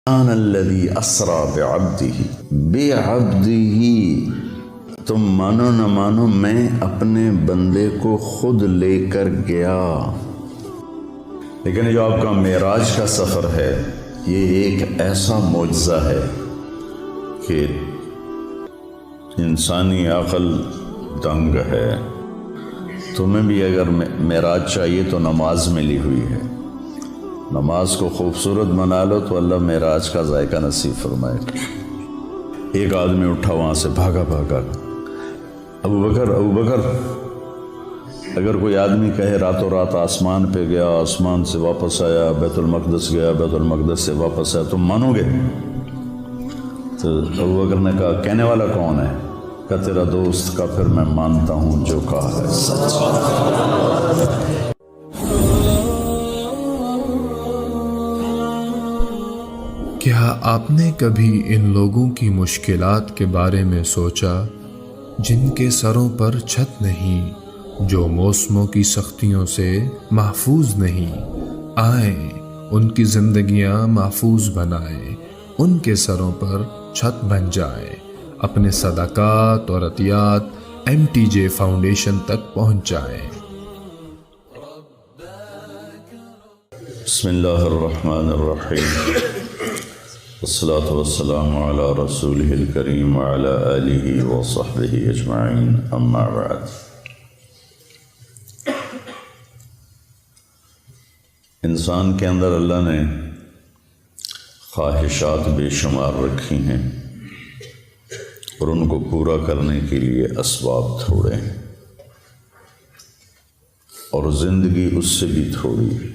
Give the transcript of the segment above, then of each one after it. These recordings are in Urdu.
سبحان الذی اسری بعبدہ، تم مانو نہ مانو میں اپنے بندے کو خود لے کر گیا۔ لیکن جو آپ کا معراج کا سفر ہے یہ ایک ایسا معجزہ ہے کہ انسانی عقل دنگ ہے۔ تمہیں بھی اگر معراج چاہیے تو نماز ملی ہوئی ہے، نماز کو خوبصورت بنا لو تو اللہ معراج کا ذائقہ نصیب فرمائے۔ ایک آدمی اٹھا وہاں سے بھاگا ابو بکر، اگر کوئی آدمی کہے راتوں رات آسمان پہ گیا، آسمان سے واپس آیا، بیت المقدس گیا، بیت المقدس سے واپس آیا، تم مانو گے؟ تو ابو بکر نے کہا کہنے والا کون ہے؟ کہ تیرا دوست کا، پھر میں مانتا ہوں جو کہا ہے سچ۔ کیا آپ نے کبھی ان لوگوں کی مشکلات کے بارے میں سوچا جن کے سروں پر چھت نہیں، جو موسموں کی سختیوں سے محفوظ نہیں؟ آئیں ان کی زندگیاں محفوظ بنائیں، ان کے سروں پر چھت بن جائیں۔ اپنے صدقات اور عطیات MTJ فاؤنڈیشن تک پہنچائیں۔ بسم اللہ الرحمن الرحیم، والصلاة والسلام علی رسولہ الکریم وعلی آلہ وصحبہ اجمعین، اما بعد۔ انسان کے اندر اللہ نے خواہشات بے شمار رکھی ہیں اور ان کو پورا کرنے کے لیے اسباب تھوڑے ہیں، اور زندگی اس سے بھی تھوڑی ہے۔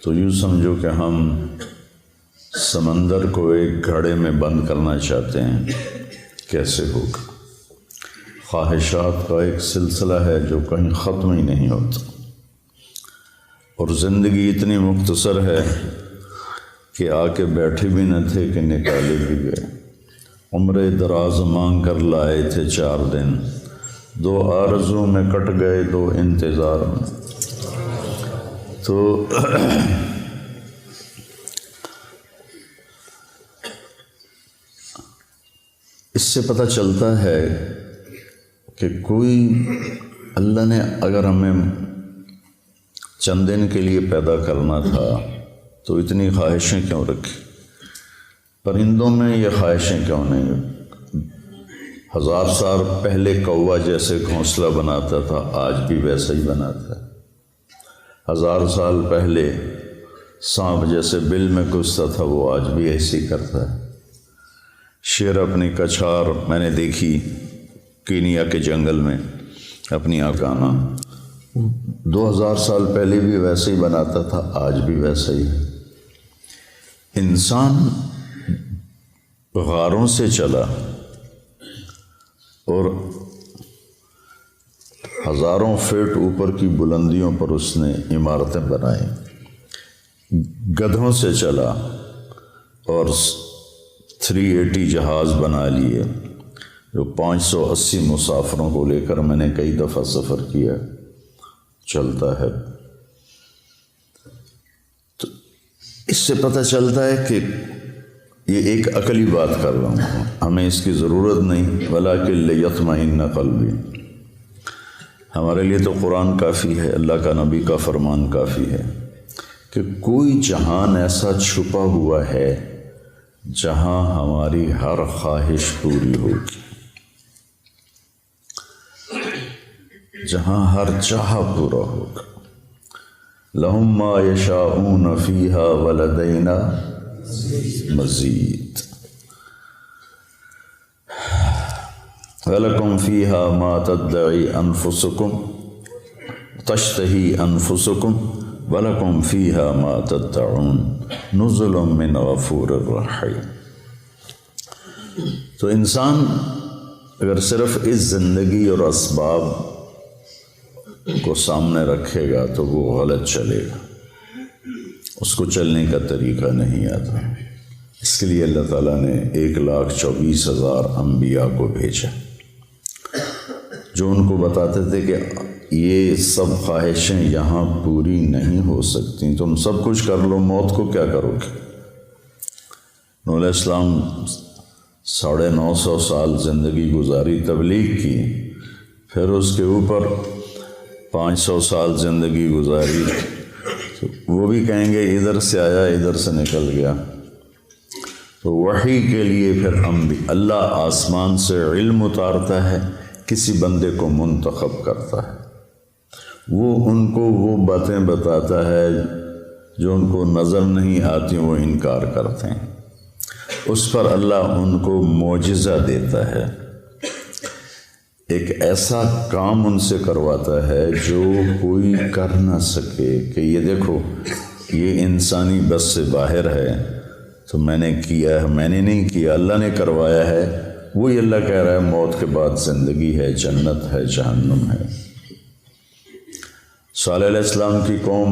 تو یوں سمجھو کہ ہم سمندر کو ایک گھڑے میں بند کرنا چاہتے ہیں، کیسے ہوگا؟ خواہشات کا ایک سلسلہ ہے جو کہیں ختم ہی نہیں ہوتا، اور زندگی اتنی مختصر ہے کہ آ کے بیٹھے بھی نہ تھے کہ نکالے بھی گئے۔ عمر دراز مانگ کر لائے تھے 4 دن، 2 آرزو میں کٹ گئے 2 انتظار میں۔ تو اس سے پتہ چلتا ہے کہ کوئی اللہ نے اگر ہمیں چند دن کے لیے پیدا کرنا تھا تو اتنی خواہشیں کیوں رکھی؟ پرندوں میں یہ خواہشیں کیوں نہیں؟ 1000 سال پہلے کوا جیسے گھونسلہ بناتا تھا آج بھی ویسا ہی بناتا ہے۔ 1000 سال پہلے سانپ جیسے بل میں گھستا تھا وہ آج بھی ایسے ہی کرتا ہے۔ شیر اپنی کچھار میں نے دیکھی کینیا کے جنگل میں، اپنی آکانا 2000 سال پہلے بھی ویسے ہی بناتا تھا، آج بھی ویسا ہی ہے۔ انسان غاروں سے چلا اور ہزاروں فٹ اوپر کی بلندیوں پر اس نے عمارتیں بنائیں، گدھوں سے چلا اور 380 جہاز بنا لیے جو 580 مسافروں کو لے کر، میں نے کئی دفعہ سفر کیا، چلتا ہے۔ تو اس سے پتہ چلتا ہے کہ یہ ایک عقلی بات کر رہا ہوں، ہمیں اس کی ضرورت نہیں، وَلَٰكِن لِيَطْمَئِنَّ قَلْبِي۔ ہمارے لیے تو قرآن کافی ہے، اللہ کا نبی کا فرمان کافی ہے کہ کوئی جہان ایسا چھپا ہوا ہے جہاں ہماری ہر خواہش پوری ہوگی، جہاں ہر چاہ پورا ہوگا۔ لَهُم مَّا يَشَاءُونَ فِيهَا وَلَدَيْنَا مزید، وَلَكُمْ فِيهَا مَا تَدَّعِي أَنفُسُكُمْ تَشْتَهِي أَنفُسُكُمْ وَلَكُمْ فِيهَا مَا تَدَّعُونَ نُزُلٌ مِّنْ غَفُورٍ رَحِيمٍ۔ تو انسان اگر صرف اس زندگی اور اسباب کو سامنے رکھے گا تو وہ غلط چلے گا، اس کو چلنے کا طریقہ نہیں آتا۔ اس کے لیے اللہ تعالیٰ نے 1,24,000 انبیاء کو بھیجا جو ان کو بتاتے تھے کہ یہ سب خواہشیں یہاں پوری نہیں ہو سکتی، تم سب کچھ کر لو، موت کو کیا کرو گے؟ نوح علیہ السلام 950 سال زندگی گزاری، تبلیغ کی، پھر اس کے اوپر 500 سال زندگی گزاری، تو وہ بھی کہیں گے ادھر سے آیا ادھر سے نکل گیا۔ تو وحی کے لیے پھر اللہ آسمان سے علم اتارتا ہے، کسی بندے کو منتخب کرتا ہے، وہ ان کو وہ باتیں بتاتا ہے جو ان کو نظر نہیں آتی، وہ انکار کرتے ہیں، اس پر اللہ ان کو معجزہ دیتا ہے، ایک ایسا کام ان سے کرواتا ہے جو کوئی کر نہ سکے، کہ یہ دیکھو یہ انسانی بس سے باہر ہے، تو میں نے کیا ہے، میں نے نہیں کیا، اللہ نے کروایا ہے۔ وہی اللہ کہہ رہا ہے موت کے بعد زندگی ہے، جنت ہے، جہنم ہے۔ صالح علیہ السلام کی قوم،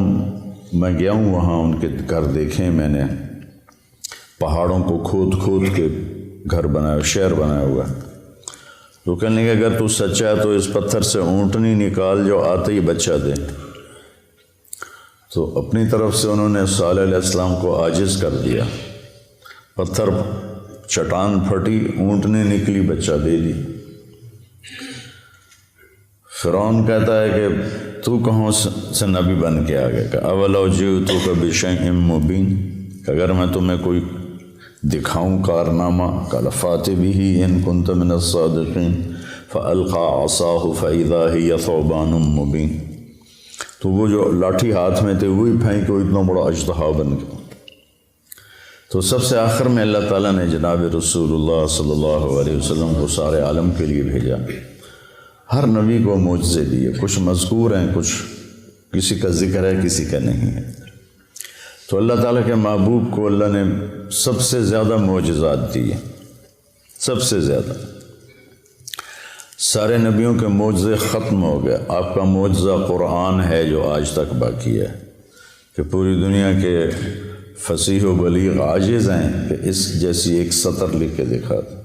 میں گیا ہوں وہاں، ان کے گھر دیکھے میں نے، پہاڑوں کو کھود کھود کے گھر بنایا، شہر بنایا ہوا۔ تو کہنے لگے اگر تو سچا ہے تو اس پتھر سے اونٹنی نکال جو آتے ہی بچہ دے۔ تو اپنی طرف سے انہوں نے صالح علیہ السلام کو عاجز کر دیا، پتھر چٹان پھٹی، اونٹنی نکلی، بچہ دے دی۔ فرعون کہتا ہے کہ تو کہاں سے نبی بن کے آ گیا، کہ اولو جئتک بشیء مبین، کہ اگر میں تمہیں کوئی دکھاؤں کارنامہ، قال فات بہ ان کنت من الصادقین فالقى عصاہ فاذا ہی ثعبان مبین۔ تو وہ جو لاٹھی ہاتھ میں تھے وہی پھینکے، وہ اتنا بڑا اژدہا بن گیا۔ تو سب سے آخر میں اللہ تعالیٰ نے جناب رسول اللہ صلی اللہ علیہ وسلم کو سارے عالم کے لیے بھیجا۔ ہر نبی کو معجزے دیے، کچھ مذکور ہیں، کچھ کسی کا ذکر ہے، کسی کا نہیں ہے۔ تو اللہ تعالیٰ کے محبوب کو اللہ نے سب سے زیادہ معجزات دیے، سب سے زیادہ۔ سارے نبیوں کے معجزے ختم ہو گئے، آپ کا معجزہ قرآن ہے جو آج تک باقی ہے، کہ پوری دنیا کے فصیح و بلیغ عاجز ہیں کہ اس جیسی ایک سطر لکھ کے دکھا دیں۔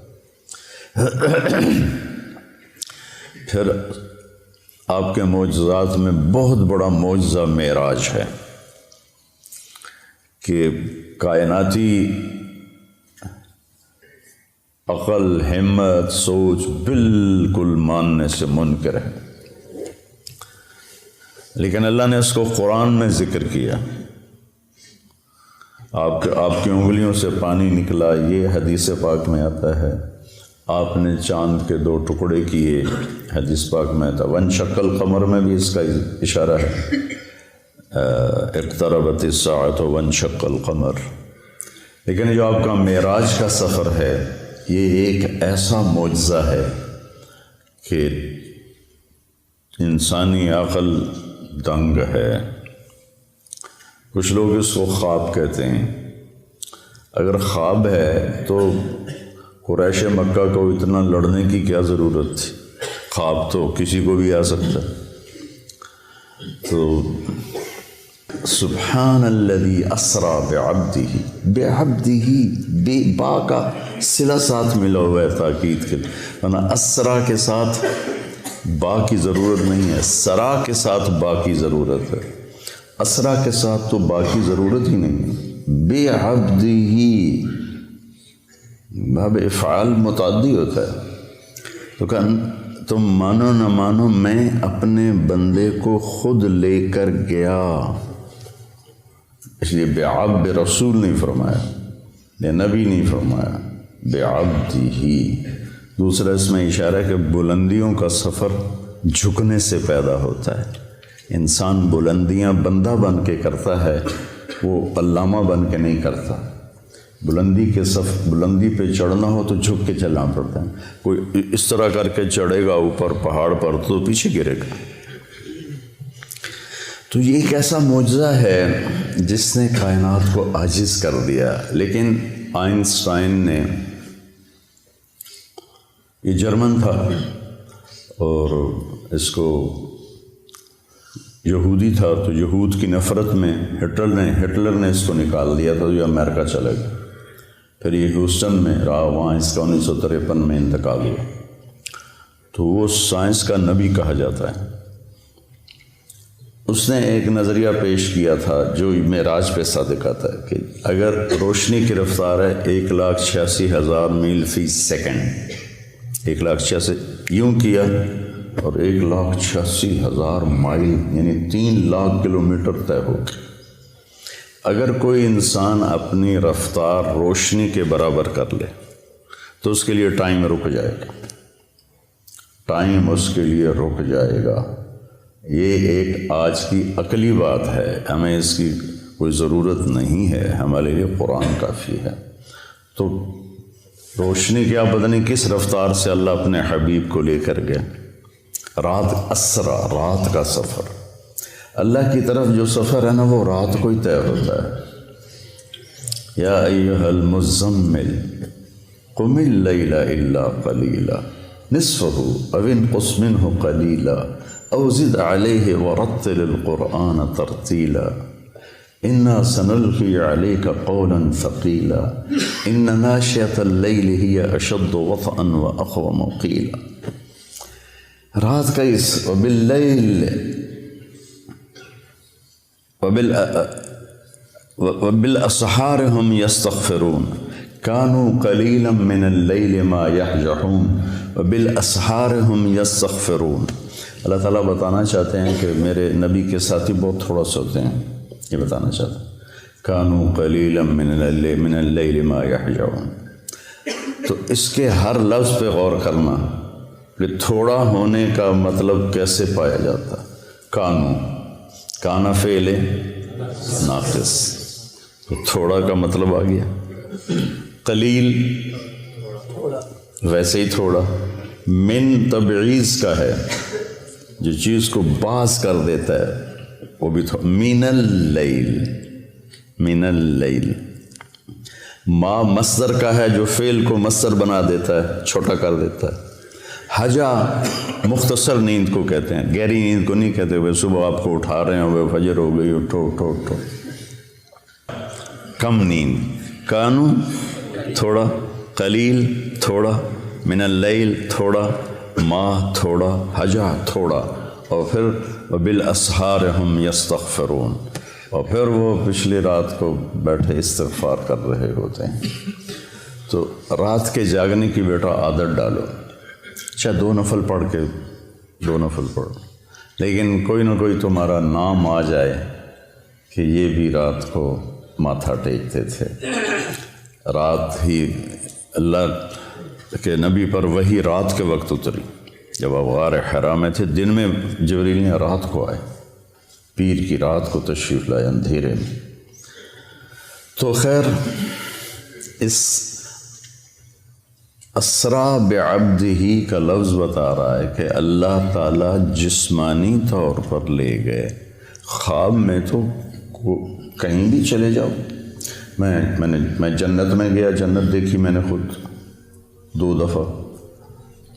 پھر آپ کے معجزات میں بہت بڑا معجزہ معراج ہے، کہ کائناتی عقل، ہمت، سوچ بالکل ماننے سے منکر ہے، لیکن اللہ نے اس کو قرآن میں ذکر کیا۔ آپ کی انگلیوں سے پانی نکلا، یہ حدیث پاک میں آتا ہے۔ آپ نے چاند کے 2 ٹکڑے کیے، حدیث پاک میں آتا ہے۔ وانشق القمر میں بھی اس کا اشارہ ہے، اقتربت الساعۃ وانشق القمر۔ لیکن جو آپ کا معراج کا سفر ہے، یہ ایک ایسا معجزہ ہے کہ انسانی عقل دنگ ہے۔ کچھ لوگ اس کو خواب کہتے ہیں۔ اگر خواب ہے تو قریش مکہ کو اتنا لڑنے کی کیا ضرورت تھی؟ خواب تو کسی کو بھی آ سکتا ہے۔ تو سبحان الذی اسری بعبدہ، بے با کا صلہ ساتھ ملا ہوا ہے تاکید کے، ورنہ اسرا کے ساتھ با کی ضرورت نہیں ہے، سرا کے ساتھ با کی ضرورت ہے، اسرا کے ساتھ تو با کی ضرورت ہی نہیں ہے۔ بعبدہ باب افعال متعدی ہوتا ہے، تو کہ تم مانو نہ مانو میں اپنے بندے کو خود لے کر گیا، اس لیے بعبد رسول نہیں فرمایا، یہ نبی نہیں فرمایا، بعبدہ۔ دوسرا اس میں اشارہ ہے کہ بلندیوں کا سفر جھکنے سے پیدا ہوتا ہے۔ انسان بلندیاں بندہ بن کے کرتا ہے، وہ علامہ بن کے نہیں کرتا۔ بلندی پہ چڑھنا ہو تو جھک کے چلنا پڑتا ہے، کوئی اس طرح کر کے چڑھے گا اوپر پہاڑ پر تو پیچھے گرے گا۔ تو یہ ایک ایسا معجزہ ہے جس نے کائنات کو عاجز کر دیا۔ لیکن آئنسٹائن نے، یہ جرمن تھا اور اس کو یہودی تھا، تو یہود کی نفرت میں ہٹلر نے اس کو نکال دیا تھا، یہ امریکہ چلا گیا۔ پھر یہ ہیوسٹن میں رہا، وہاں اس کا 1953 میں انتقال ہوا۔ تو وہ سائنس کا نبی کہا جاتا ہے۔ اس نے ایک نظریہ پیش کیا تھا جو معراج پہ صادق آتا ہے کہ اگر روشنی کی رفتار ہے 1,86,000 میل فی سیکنڈ، 1,86,000 یوں کیا اور 1,86,000 مائل یعنی 3,00,000 کلومیٹر طے ہو گئی۔ اگر کوئی انسان اپنی رفتار روشنی کے برابر کر لے تو اس کے لیے ٹائم رک جائے گا، ٹائم اس کے لیے رک جائے گا۔ یہ ایک آج کی عقلی بات ہے، ہمیں اس کی کوئی ضرورت نہیں ہے، ہمارے لیے قرآن کافی ہے۔ تو روشنی کیا پتہ نہیں کس رفتار سے اللہ اپنے حبیب کو لے کر گئے۔ رات اسرا، رات کا سفر، اللہ کی طرف جو سفر ہے نا وہ رات کو ہی طے ہوتا ہے۔ یا ایھا المزمل قم اللیل الا قلیلا نصفہ او انقص منہ قلیلا او زد علیہ ورتل القرآن ترتیلا انا سنلقی علیک قولا ثقیلا ان ناشئۃ اللیل ہی اشد وطئا واقوم قیلا۔ رات کا اس وباللیل وبالاسحار هم یستغفرون کانوا قلیلا من اللیل ما یہجعون وبالاسحار هم یستغفرون۔ اللہ تعالیٰ بتانا چاہتے ہیں کہ میرے نبی کے ساتھی بہت تھوڑا سوتے ہیں، یہ بتانا چاہتے ہیں کانوا قلیلا من اللیل ما یہجعون۔ تو اس کے ہر لفظ پہ غور کرنا کہ تھوڑا ہونے کا مطلب کیسے پایا جاتا ہے۔ کانا فعل ناقص، تو تھوڑا کا مطلب آ گیا۔ قلیل ویسے ہی تھوڑا، من تبعیض کا ہے، جو چیز کو باز کر دیتا ہے وہ بھی تھوڑا۔ من اللیل ما مصدر کا ہے جو فعل کو مصدر بنا دیتا ہے، چھوٹا کر دیتا ہے۔ حجا مختصر نیند کو کہتے ہیں، گہری نیند کو نہیں کہتے ہوئے صبح آپ کو اٹھا رہے ہیں وہ فجر ہو گئی اٹھو اٹھو اٹھو، کم نیند۔ کانو تھوڑا، قلیل تھوڑا، من اللیل تھوڑا، ما تھوڑا، حجا تھوڑا، اور پھر وبالاسحار ہم یستغفرون، اور پھر وہ پچھلی رات کو بیٹھے استغفار کر رہے ہوتے ہیں۔ تو رات کے جاگنے کی بیٹا عادت ڈالو، چاہے 2 نفل پڑھ کے 2 نفل پڑھو، لیکن کوئی نہ کوئی تمہارا نام آ جائے کہ یہ بھی رات کو ماتھا ٹیکتے تھے۔ رات ہی اللہ کے نبی پر وہی رات کے وقت اتری جب آپ غار حرا میں تھے، دن میں جبریل نے رات کو آئے، پیر کی رات کو تشریف لائے اندھیرے میں۔ تو خیر اس اسرا بعبدہ کا لفظ بتا رہا ہے کہ اللہ تعالیٰ جسمانی طور پر لے گئے، خواب میں تو کہیں بھی چلے جاؤ۔ میں جنت میں گیا، جنت دیکھی میں نے خود 2 دفعہ،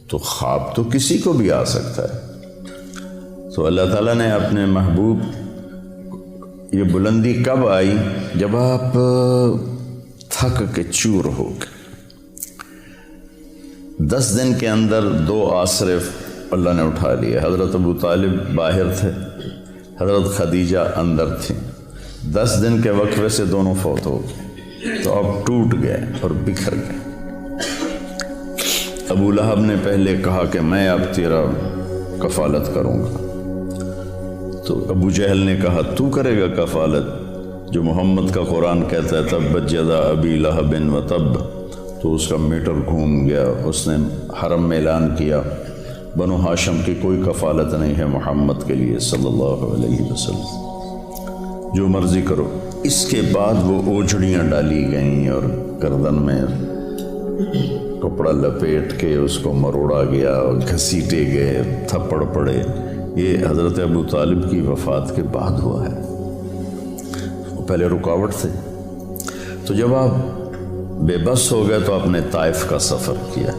تو خواب تو کسی کو بھی آ سکتا ہے۔ تو اللہ تعالیٰ نے اپنے محبوب، یہ بلندی کب آئی؟ جب آپ تھک کے چور ہو گئے۔ 10 دن کے اندر 2 آسرے اللہ نے اٹھا لیے۔ حضرت ابو طالب باہر تھے، حضرت خدیجہ اندر تھیں۔ 10 دن کے وقفے سے دونوں فوت ہو گئے، تو اب ٹوٹ گئے اور بکھر گئے۔ ابو لہب نے پہلے کہا کہ میں اب تیرا کفالت کروں گا، تو ابو جہل نے کہا تو کرے گا کفالت، جو محمد کا قرآن کہتا ہے تبت یدا ابی لہب و تب، تو اس کا میٹر گھوم گیا۔ اس نے حرم میں اعلان کیا بنو ہاشم کی کوئی کفالت نہیں ہے محمد کے لیے صلی اللہ علیہ وسلم، جو مرضی کرو۔ اس کے بعد وہ اوجھڑیاں ڈالی گئیں اور گردن میں کپڑا لپیٹ کے اس کو مروڑا گیا اور گھسیٹے گئے، تھپڑ پڑے۔ یہ حضرت ابو طالب کی وفات کے بعد ہوا ہے، وہ پہلے رکاوٹ تھے۔ تو جب آپ بے بس ہو گئے تو آپ نے طائف کا سفر کیا۔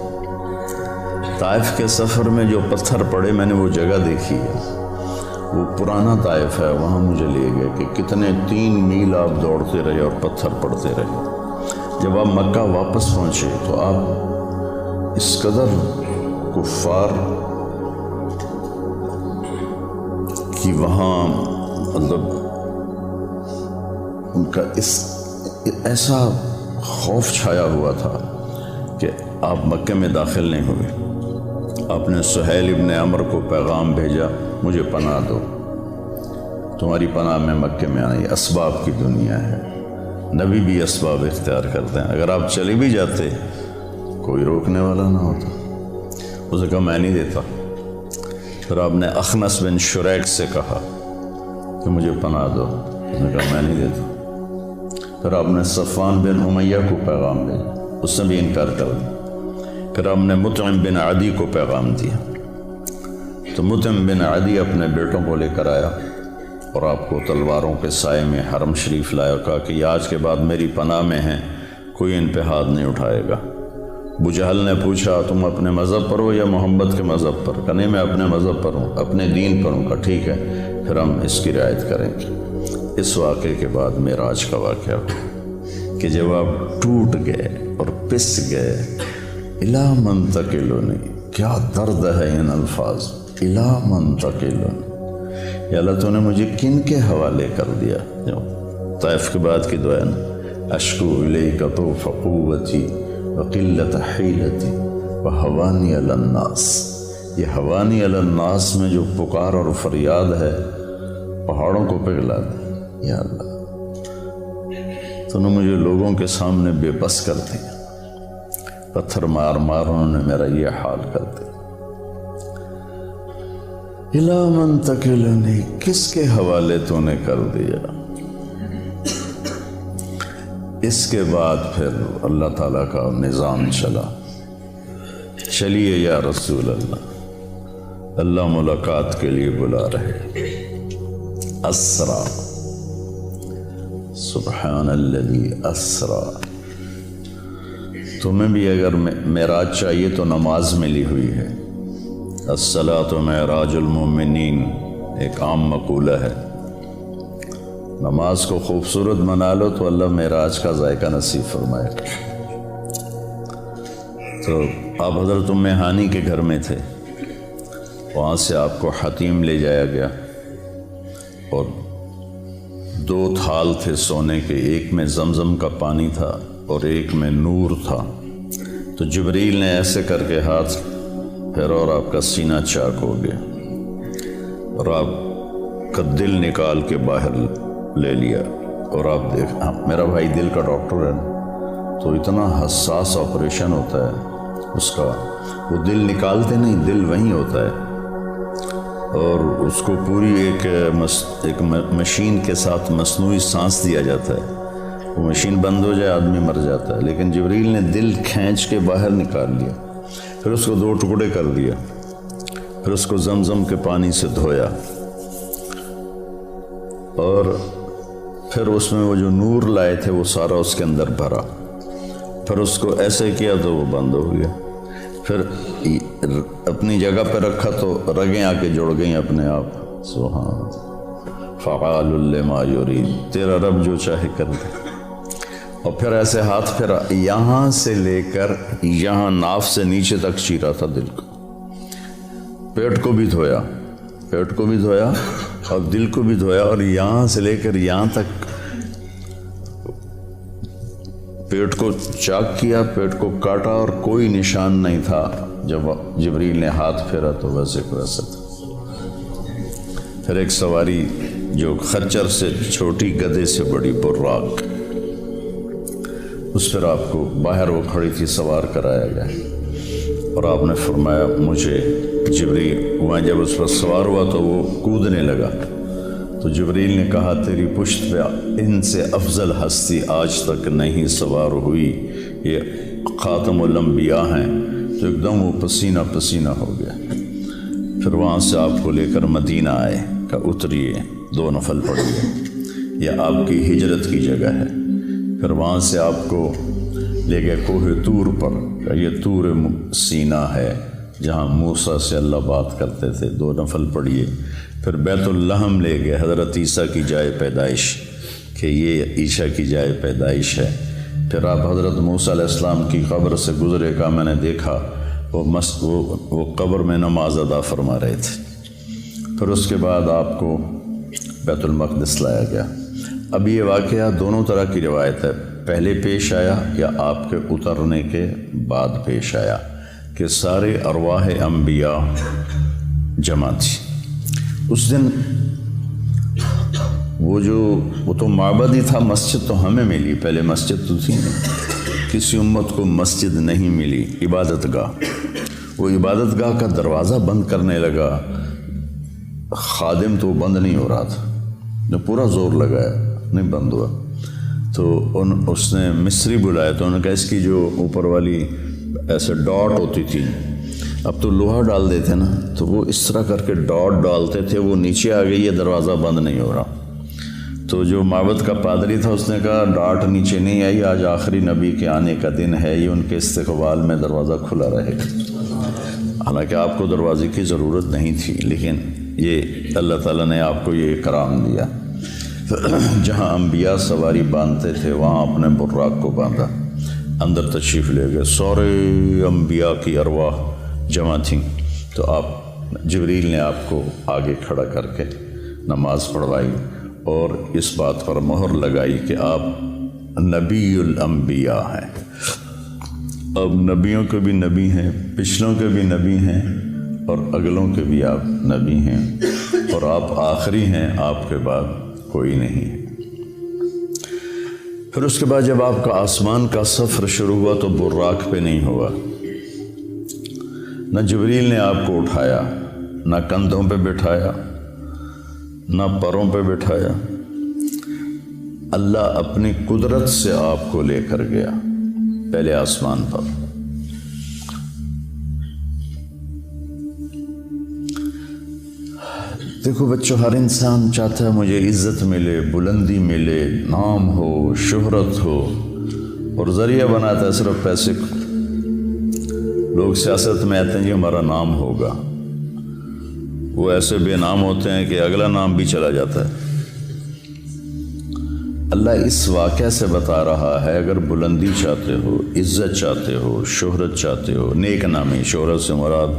طائف کے سفر میں جو پتھر پڑے، میں نے وہ جگہ دیکھی ہے، وہ پرانا طائف ہے، وہاں مجھے لے گئے کہ کتنے 3 میل آپ دوڑتے رہے اور پتھر پڑتے رہے۔ جب آپ مکہ واپس پہنچے تو آپ اس قدر کفار کی وہاں مطلب ان کا ایسا خوف چھایا ہوا تھا کہ آپ مکے میں داخل نہیں ہوئے. آپ نے سہیل ابن عمر کو پیغام بھیجا مجھے پناہ دو, تمہاری پناہ میں مکے میں آئی. اسباب کی دنیا ہے, نبی بھی اسباب اختیار کرتے ہیں. اگر آپ چلے بھی جاتے کوئی روکنے والا نہ ہوتا. اسے کہا میں نہیں دیتا. پھر آپ نے اخنس بن شریک سے کہا کہ مجھے پناہ دو. اس نے کہا میں نہیں دیتا. پھر آپ نے صفوان بن امیہ کو پیغام دیا, اس نے بھی انکار کر دیا. پھر آپ نے مطعم بن عدی کو پیغام دیا. تو مطعم بن عدی اپنے بیٹوں کو لے کر آیا اور آپ کو تلواروں کے سائے میں حرم شریف لایا. کہا کہ یہ آج کے بعد میری پناہ میں ہیں, کوئی ان پہ ہاتھ نہیں اٹھائے گا. ابو جہل نے پوچھا تم اپنے مذہب پر ہو یا محمد کے مذہب پر؟ کہا نہیں میں اپنے مذہب پر ہوں, اپنے دین پر ہوں. کہا ٹھیک ہے پھر ہم اس کی رعایت کریں گے. اس واقعے کے بعد معراج کا واقعہ ہوا کہ جب آپ ٹوٹ گئے اور پس گئے. الا منتقلونی, کیا درد ہے ان الفاظ. الا منتقلونی, یا اللہ تو نے مجھے کن کے حوالے کر دیا. طائف کے بعد کی دعا ہے نا, اشکو الیک طوف قوتی وقلت حیلتی وحوانی علی الناس. یہ حوانی علی الناس میں جو پکار اور فریاد ہے پہاڑوں کو پگھلا دے. یا اللہ تو نے مجھے لوگوں کے سامنے بے بس کر دیا, پتھر مار مار انہوں نے میرا یہ حال کر دیا. الا من تکلنی, کس کے حوالے تو نے کر دیا. اس کے بعد پھر اللہ تعالیٰ کا نظام چلا. چلیے یا رسول اللہ, اللہ ملاقات کے لیے بلا رہے. اسرا, سبحان الذی اسرا. تمہیں بھی اگر معراج چاہیے تو نماز ملی ہوئی ہے. الصلاۃ معراج المؤمنین ایک عام مقولہ ہے. نماز کو خوبصورت بنا لو تو اللہ معراج کا ذائقہ نصیب فرمائے. تو آپ حضرت ام ہانی کے گھر میں تھے, وہاں سے آپ کو حتیم لے جایا گیا اور 2 تھال تھے سونے کے, ایک میں زمزم کا پانی تھا اور ایک میں نور تھا. تو جبریل نے ایسے کر کے ہاتھ پھیرا اور آپ کا سینہ چاک ہو گیا اور آپ کا دل نکال کے باہر لے لیا. اور آپ دیکھ, میرا بھائی دل کا ڈاکٹر ہے تو اتنا حساس آپریشن ہوتا ہے اس کا, وہ دل نکالتے نہیں, دل وہیں ہوتا ہے اور اس کو پوری ایک مشین کے ساتھ مصنوعی سانس دیا جاتا ہے. وہ مشین بند ہو جائے آدمی مر جاتا ہے, لیکن جبریل نے دل کھینچ کے باہر نکال لیا. پھر اس کو 2 ٹکڑے کر دیا, پھر اس کو زمزم کے پانی سے دھویا اور پھر اس میں وہ جو نور لائے تھے وہ سارا اس کے اندر بھرا. پھر اس کو ایسے کیا تو وہ بند ہو گیا. پھر اپنی جگہ پہ رکھا تو رگیں آ کے جڑ گئیں اپنے آپ. سبحان فعال لما یرید, تیرا رب جو چاہے کر دے. اور پھر ایسے ہاتھ پھر یہاں سے لے کر یہاں ناف سے نیچے تک چیرا تھا دل کو. پیٹ کو بھی دھویا, پیٹ کو بھی دھویا اور دل کو بھی دھویا, اور یہاں سے لے کر یہاں تک پیٹ کو چاک کیا, پیٹ کو کاٹا اور کوئی نشان نہیں تھا. جب جبریل نے ہاتھ پھیرا تو ویسے کو ویسے تھا. پھر ایک سواری جو خچر سے چھوٹی گدھے سے بڑی براق, اس پر آپ کو باہر وہ کھڑی تھی سوار کرایا گیا اور آپ نے فرمایا مجھے جبریل, وہاں جب اس پر سوار ہوا تو وہ کودنے لگا تو جبریل نے کہا تیری پشت پہ ان سے افضل ہستی آج تک نہیں سوار ہوئی, یہ خاتم الانبیاء ہیں. تو ایک دم وہ پسینہ پسینہ ہو گیا. پھر وہاں سے آپ کو لے کر مدینہ آئے, کہ اتریے 2 نفل پڑھیے, یہ آپ کی ہجرت کی جگہ ہے. پھر وہاں سے آپ کو لے گئے کوہ طور پر, کہ یہ طور سینا ہے جہاں موسیٰ سے اللہ بات کرتے تھے, 2 نفل پڑھیے. پھر بیت اللحم لے گئے, حضرت عیسیٰ کی جائے پیدائش, کہ یہ عیسیٰ کی جائے پیدائش ہے. پھر آپ حضرت موسیٰ علیہ السلام کی قبر سے گزرے, کا میں نے دیکھا وہ قبر میں نماز ادا فرما رہے تھے. پھر اس کے بعد آپ کو بیت المقدس لایا گیا۔ اب یہ واقعہ دونوں طرح کی روایت ہے، پہلے پیش آیا یا آپ کے اترنے کے بعد پیش آیا کہ سارے ارواح انبیاء جمع تھی اس دن۔ وہ تو معبد ہی تھا، مسجد تو ہمیں ملی، پہلے مسجد تو تھی نہیں، کسی امت کو مسجد نہیں ملی، عبادت گاہ۔ وہ عبادت گاہ کا دروازہ بند کرنے لگا، خادم تو بند نہیں ہو رہا تھا، جو پورا زور لگایا نہیں بند ہوا، تو اس نے مصری بلایا، تو انہوں نے کہا اس کی جو اوپر والی ایسے ڈاٹ ہوتی تھی، اب تو لوہا ڈال دیتے نا، تو وہ اس طرح کر کے ڈاٹ ڈالتے تھے، وہ نیچے آ گئی، یہ دروازہ بند نہیں ہو رہا۔ تو جو معبد کا پادری تھا اس نے کہا ڈاٹ نیچے نہیں آئی، آج آخری نبی کے آنے کا دن ہے، یہ ان کے استقبال میں دروازہ کھلا رہے گا۔ حالانکہ آپ کو دروازے کی ضرورت نہیں تھی، لیکن یہ اللہ تعالیٰ نے آپ کو یہ کرام دیا۔ جہاں انبیاء سواری باندھتے تھے وہاں اپنے براق کو باندھا، اندر تشریف لے گئے، سارے انبیاء کی ارواح جمع تھیں، تو جبریل نے آپ کو آگے کھڑا کر کے نماز پڑھوائی اور اس بات پر مہر لگائی کہ آپ نبی الانبیاء ہیں۔ اب نبیوں کے بھی نبی ہیں، پچھلوں کے بھی نبی ہیں اور اگلوں کے بھی آپ نبی ہیں، اور آپ آخری ہیں، آپ کے بعد کوئی نہیں ہے۔ پھر اس کے بعد جب آپ کا آسمان کا سفر شروع ہوا تو براق پہ نہیں ہوا، نہ جبریل نے آپ کو اٹھایا، نہ کندھوں پہ بٹھایا، نہ پروں پہ بٹھایا، اللہ اپنی قدرت سے آپ کو لے کر گیا پہلے آسمان پر۔ دیکھو بچوں، ہر انسان چاہتا ہے مجھے عزت ملے، بلندی ملے، نام ہو، شہرت ہو، اور ذریعہ بناتا ہے صرف پیسے کو۔ لوگ سیاست میں آتے ہیں جی ہمارا نام ہوگا، وہ ایسے بے نام ہوتے ہیں کہ اگلا نام بھی چلا جاتا ہے۔ اللہ اس واقعہ سے بتا رہا ہے اگر بلندی چاہتے ہو، عزت چاہتے ہو، شہرت چاہتے ہو، نیک نامی، شہرت سے مراد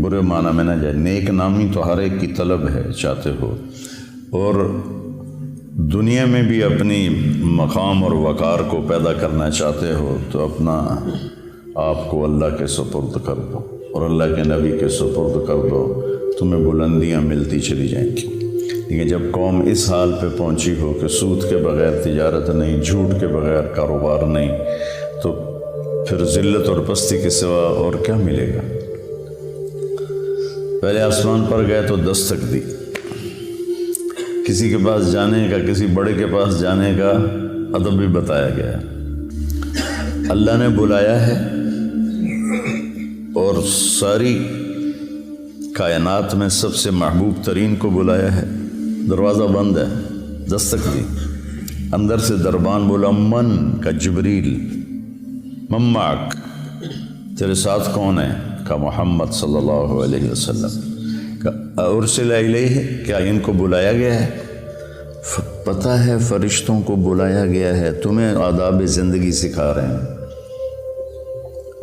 برے معنی میں نہ جائے، نیک نامی تو ہر ایک کی طلب ہے، چاہتے ہو، اور دنیا میں بھی اپنی مقام اور وقار کو پیدا کرنا چاہتے ہو، تو اپنا آپ کو اللہ کے سپرد کر دو اور اللہ کے نبی کے سپرد کر دو، تمہیں بلندیاں ملتی چلی جائیں گی۔ لیکن جب قوم اس حال پہ پہنچی ہو کہ سود کے بغیر تجارت نہیں، جھوٹ کے بغیر کاروبار نہیں، تو پھر ذلت اور پستی کے سوا اور کیا ملے گا؟ پہلے آسمان پر گئے تو دستک دی، کسی کے پاس جانے کا، کسی بڑے کے پاس جانے کا ادب بھی بتایا گیا۔ اللہ نے بلایا ہے اور ساری کائنات میں سب سے محبوب ترین کو بلایا ہے، دروازہ بند ہے، دستک دی، اندر سے دربان بولا من کا جبریل، من معک، تیرے ساتھ کون ہے؟ کا محمد صلی اللہ علیہ وسلم۔ ارسل الیہ، کیا ان کو بلایا گیا ہے؟ پتہ ہے فرشتوں کو بلایا گیا ہے، تمہیں آداب زندگی سکھا رہے ہیں۔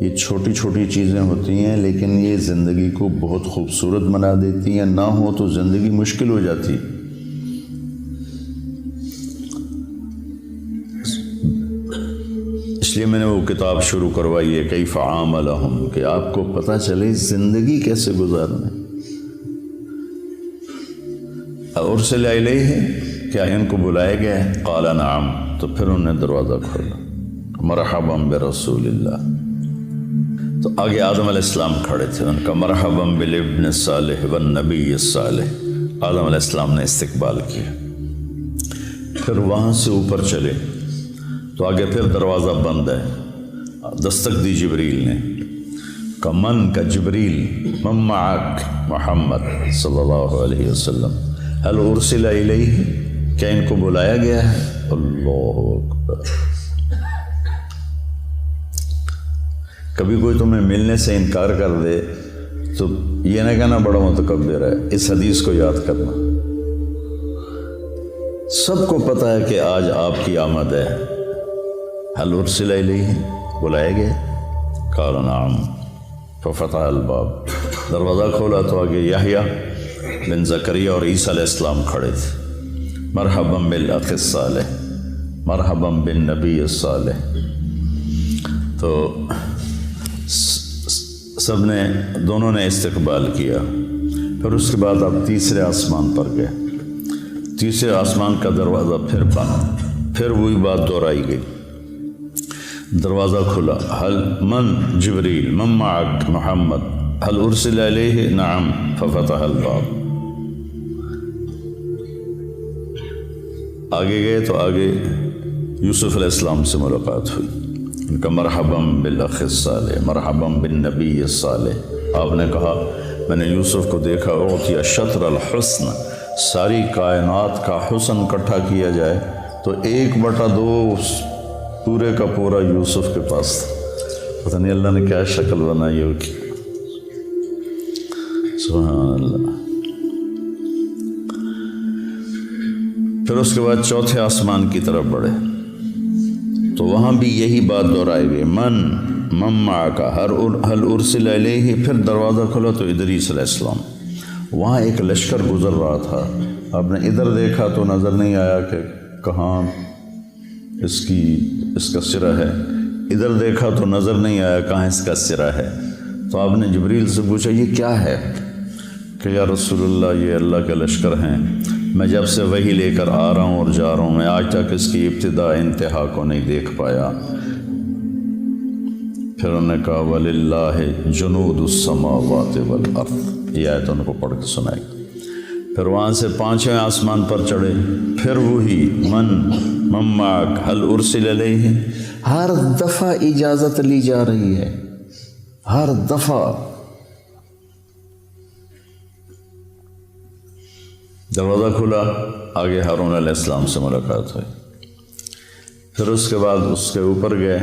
یہ چھوٹی چھوٹی چیزیں ہوتی ہیں لیکن یہ زندگی کو بہت خوبصورت بنا دیتی ہیں، نہ ہو تو زندگی مشکل ہو جاتی۔ اس لیے میں نے وہ کتاب شروع کروائی ہے کیف عاملہم، کہ آپ کو پتہ چلے زندگی کیسے گزارنا ہے۔ ارسل الیہ، کیا ان کو بلایا گیا ہے؟ قال نعم، تو پھر انہوں نے دروازہ کھولا، مرحبا برسول اللہ۔ تو آگے آدم علیہ السلام کھڑے تھے، ان کا مرحبا بالابن الصالح والنبی الصالح، آدم علیہ السلام نے استقبال کیا۔ پھر وہاں سے اوپر چلے تو آگے پھر دروازہ بند ہے، دستک دی جبریل نے، کا من کا جبریل، من معک محمد صلی اللہ علیہ وسلم، هل ارسل الیہ، کیا ان کو بلایا گیا ہے؟ اللہ اکبر۔ کبھی کوئی تمہیں ملنے سے انکار کر دے تو یہ نہ کہنا بڑا متکبر ہے، اس حدیث کو یاد کرنا۔ سب کو پتہ ہے کہ آج آپ کی آمد ہے، هل ارسل الیہ، بلایا گیا؟ قال نعم، ففتح الباب، دروازہ کھولا تو آگے یحییٰ بن زکریا اور عیسیٰ علیہ السلام کھڑے تھے. مرحباً بالاخ الصالح، مرحباً بالنبی الصالح. تو سب نے، دونوں نے استقبال کیا. پھر اس کے بعد آپ تیسرے آسمان پر گئے. تیسرے آسمان کا دروازہ پھر بند، پھر وہی بات دہرائی گئی. دروازہ کھلا. حل من جبریل من معک محمد حل ارسل علیہ نعم ففتح الباب. آگے گئے تو آگے یوسف علیہ السلام سے ملاقات ہوئی. ان کا مرحباً بالاخ الصالح، مرحباً بالنبی الصالح. آپ نے کہا میں نے یوسف کو دیکھا، اعطی شطر الحسن، ساری کائنات کا حسن اکٹھا کیا جائے تو 1/2 پورے کا پورا یوسف کے پاس تھا. پتہ نہیں اللہ نے کیا شکل بنائی ہوگی. سبحان اللہ. پھر اس کے بعد چوتھے آسمان کی طرف بڑھے تو وہاں بھی یہی بات دہرائی گئی. من معک حل ارسل علیہ. پھر دروازہ کھلا تو ادریس علیہ السلام. وہاں ایک لشکر گزر رہا تھا. آپ نے ادھر دیکھا تو نظر نہیں آیا کہ کہاں اس کا سرا ہے، ادھر دیکھا تو نظر نہیں آیا کہاں اس کا سرا ہے. تو آپ نے جبریل سے پوچھا یہ کیا ہے؟ کہ یا رسول اللہ یہ اللہ کے لشکر ہیں، میں جب سے وہی لے کر آ رہا ہوں اور جا رہا ہوں، میں آج تک اس کی ابتدا انتہا کو نہیں دیکھ پایا. پھر انہوں نے کہا وَلِلَّهِ جُنُودُ السَّمَاوَاتِ وَالْأَرْضِ. یہ آیت ان کو پڑھ کے سنائی. پھر وہاں سے 5ویں آسمان پر چڑھے. پھر وہی من معک حل ارسل علیہ. ہر دفعہ اجازت لی جا رہی ہے، ہر دفعہ. دروازہ کھلا، آگے ہارون علیہ السلام سے ملاقات ہوئی. پھر اس کے بعد اس کے اوپر گئے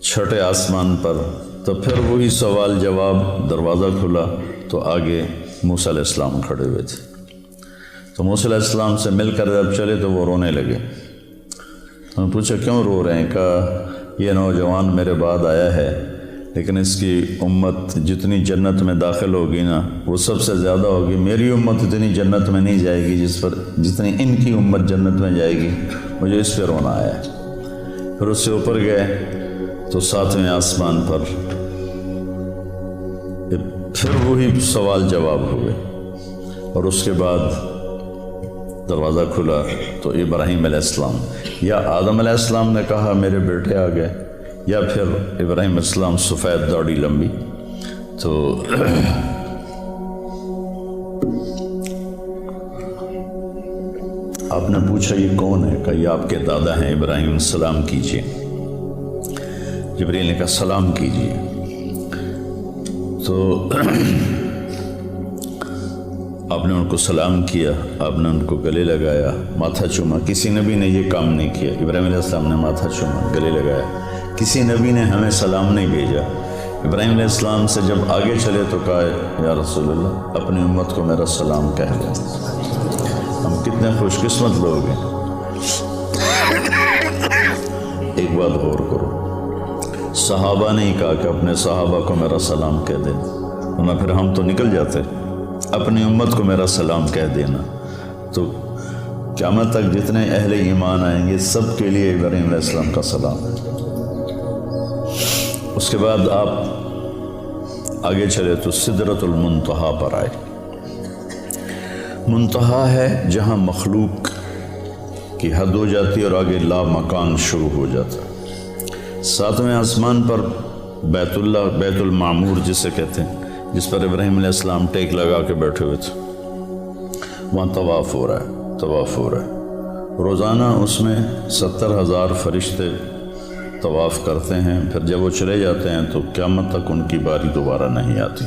6ٹھے آسمان پر تو پھر وہی سوال جواب. دروازہ کھلا تو آگے موسیٰ علیہ السلام کھڑے ہوئے تھے. تو موسیٰ علیہ السلام سے مل کر جب چلے تو وہ رونے لگے. انہوں نے پوچھا کیوں رو رہے ہیں؟ کہا یہ نوجوان میرے بعد آیا ہے لیکن اس کی امت جتنی جنت میں داخل ہوگی نا وہ سب سے زیادہ ہوگی. میری امت اتنی جنت میں نہیں جائے گی جتنی ان کی امت جنت میں جائے گی. مجھے اس پہ رونا آیا ہے. پھر اس سے اوپر گئے تو 7ویں آسمان پر پھر وہی سوال جواب ہوئے. اور اس کے بعد دروازہ کھلا تو ابراہیم علیہ السلام یا آدم علیہ السلام نے کہا میرے بیٹے آ گئے، یا پھر ابراہیم علیہ السلام سفید داڑھی لمبی. تو آپ نے پوچھا یہ کون ہے؟ کہ یہ آپ کے دادا ہیں ابراہیم، سلام کیجیے. جبریل نے کہا سلام کیجیے. تو آپ نے ان کو سلام کیا، آپ نے ان کو گلے لگایا، ماتھا چوما. کسی نبی نے یہ کام نہیں کیا. ابراہیم علیہ السلام نے ماتھا چوما، گلے لگایا. کسی نبی نے ہمیں سلام نہیں بھیجا. ابراہیم علیہ السلام سے جب آگے چلے تو کہا یا رسول اللہ اپنی امت کو میرا سلام کہہ دیں. ہم کتنے خوش قسمت لوگ ہیں. ایک بات غور کرو، صحابہ نے ہی کہا کہ اپنے صحابہ کو میرا سلام کہہ دیں، ورنہ پھر ہم تو نکل جاتے. اپنی امت کو میرا سلام کہہ دینا. تو قیامت تک جتنے اہل ایمان آئیں گے سب کے لیے ابراہیم علیہ السلام کا سلام ہے. اس کے بعد آپ آگے چلے تو سدرۃ المنتہا پر آئے. منتہا ہے جہاں مخلوق کی حد ہو جاتی ہے اور آگے لا مکان شروع ہو جاتا ہے. 7ویں آسمان پر بیت اللہ، بیت المعمور جسے کہتے ہیں، جس پر ابراہیم علیہ السلام ٹیک لگا کے بیٹھے ہوئے تھے، وہاں طواف ہو رہا ہے، طواف ہو رہا ہے. روزانہ اس میں 70,000 فرشتے طواف کرتے ہیں. پھر جب وہ چلے جاتے ہیں تو قیامت تک ان کی باری دوبارہ نہیں آتی.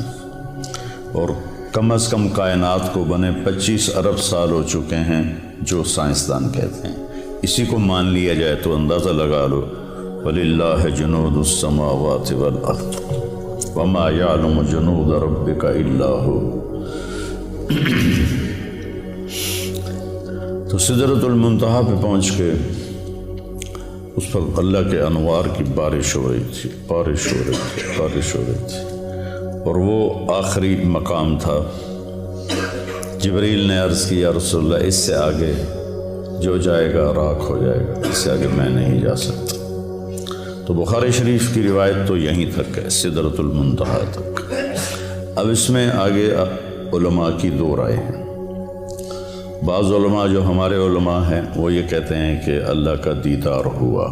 اور کم از کم کائنات کو بنے 25 ارب سال ہو چکے ہیں جو سائنسدان کہتے ہیں. اسی کو مان لیا جائے تو اندازہ لگا لو وَلِلَّهِ جُنُودُ السَّمَاوَاتِ وَالْأَرْضِ وَمَا يَعْلَمُ جُنُودَ رَبِّكَ إِلَّا هُوَ. تو سدرۃ المنتہا پہ پہنچ کے اس پر اللہ کے انوار کی بارش ہو رہی تھی، بارش ہو رہی تھی، بارش ہو رہی تھی. اور وہ آخری مقام تھا جبریل نے عرض کی یا رسول اللہ اس سے آگے جو جائے گا راکھ ہو جائے گا، اس سے آگے میں نہیں جا سکتا۔ تو بخاری شریف کی روایت تو یہیں تک ہے، سدرۃ المنتہا تک۔ اب اس میں آگے علماء کی دو رائے ہیں۔ بعض علماء جو ہمارے علماء ہیں وہ یہ کہتے ہیں کہ اللہ کا دیدار ہوا،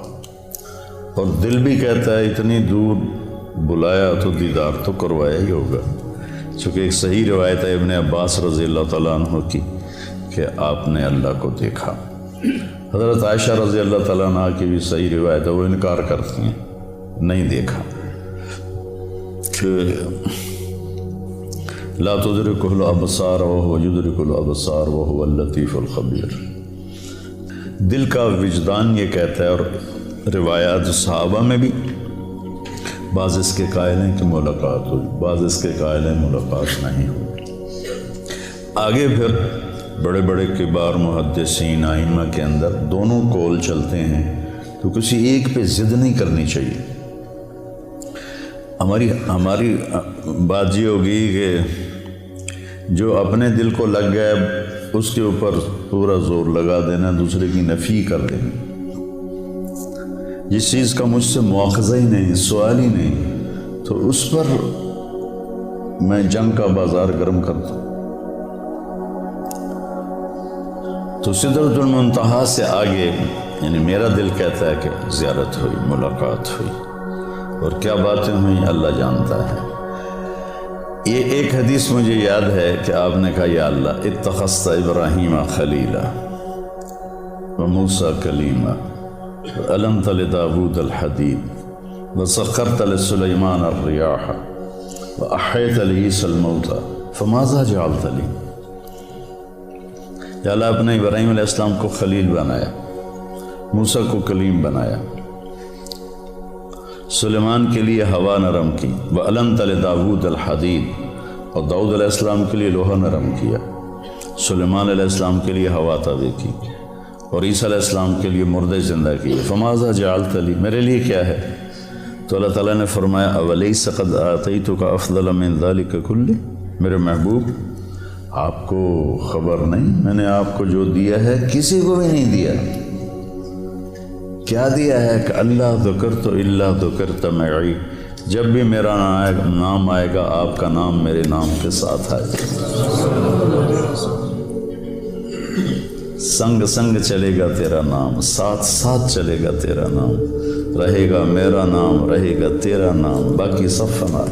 اور دل بھی کہتا ہے اتنی دور بلایا تو دیدار تو کروایا ہی ہوگا، چونکہ ایک صحیح روایت ہے ابن عباس رضی اللہ تعالیٰ عنہ کی کہ آپ نے اللہ کو دیکھا۔ حضرت عائشہ رضی اللہ تعالیٰ عنہ کی بھی صحیح روایت ہے، وہ انکار کرتی ہیں نہیں دیکھا، کہ لا تدرکہ الابصار وہو یدرک الابصار وہو اللطیف الخبیر۔ دل کا وجدان یہ کہتا ہے، اور روایات صحابہ میں بھی بعض اس کے قائل ہیں کہ ملاقات ہوئی، بعض اس کے قائل ہیں ملاقات نہیں ہوئی۔ آگے پھر بڑے بڑے کبار محدثین ائمہ کے اندر دونوں قول چلتے ہیں، تو کسی ایک پہ ضد نہیں کرنی چاہیے۔ ہماری بات یہ ہوگی کہ جو اپنے دل کو لگ گیا اس کے اوپر پورا زور لگا دینا، دوسرے کی نفی کر دینا۔ جس چیز کا مجھ سے مواخذہ ہی نہیں، سوال ہی نہیں، تو اس پر میں جنگ کا بازار گرم کرتا ہوں۔ تو سدرۃ المنتہا سے آگے یعنی میرا دل کہتا ہے کہ زیارت ہوئی، ملاقات ہوئی، اور کیا باتیں ہوئیں اللہ جانتا ہے۔ یہ ایک حدیث مجھے یاد ہے کہ آپ نے کہا یا اللہ اتخذت ابراہیم خلیلا وموسیٰ کلیما وعلمت لداود الحدید وسخرت لسلیمان الریاح واحیت لعیسی الموتى فماذا جعلت لی۔ یا اللہ آپ نے ابراہیم علیہ السلام کو خلیل بنایا، موسیٰ کو کلیم بنایا، سلیمان کے لیے ہوا نرم کی، وَعَلَمْتَ لِدَاوُودَ الْحَدِيدَ، اور داؤد علیہ السلام کے لیے لوہا نرم کیا، سلیمان علیہ السلام کے لیے ہوا تابع کی، اور عیسیٰ علیہ السلام کے لیے مردے زندہ کی۔ فَمَاذَا جَعَلْتَ لِي، میرے لیے کیا ہے؟ تو اللہ تعالیٰ نے فرمایا أَوَلَيْسَ قَدْ آتَيْتُكَ أَفْضَلَ مِنْ ذَلِكَ كُلِّهِ، میرے محبوب آپ کو خبر نہیں میں نے آپ کو جو دیا ہے کسی کو بھی نہیں دیا۔ کیا دیا ہے کہ اللہ ذکرت الا ذکرت معی، جب بھی میرا نام آئے گا آپ کا نام میرے نام کے ساتھ آئے گا، سنگ سنگ چلے گا تیرا نام، ساتھ ساتھ چلے گا تیرا نام، رہے گا میرا نام، رہے گا تیرا نام، باقی سب فنا۔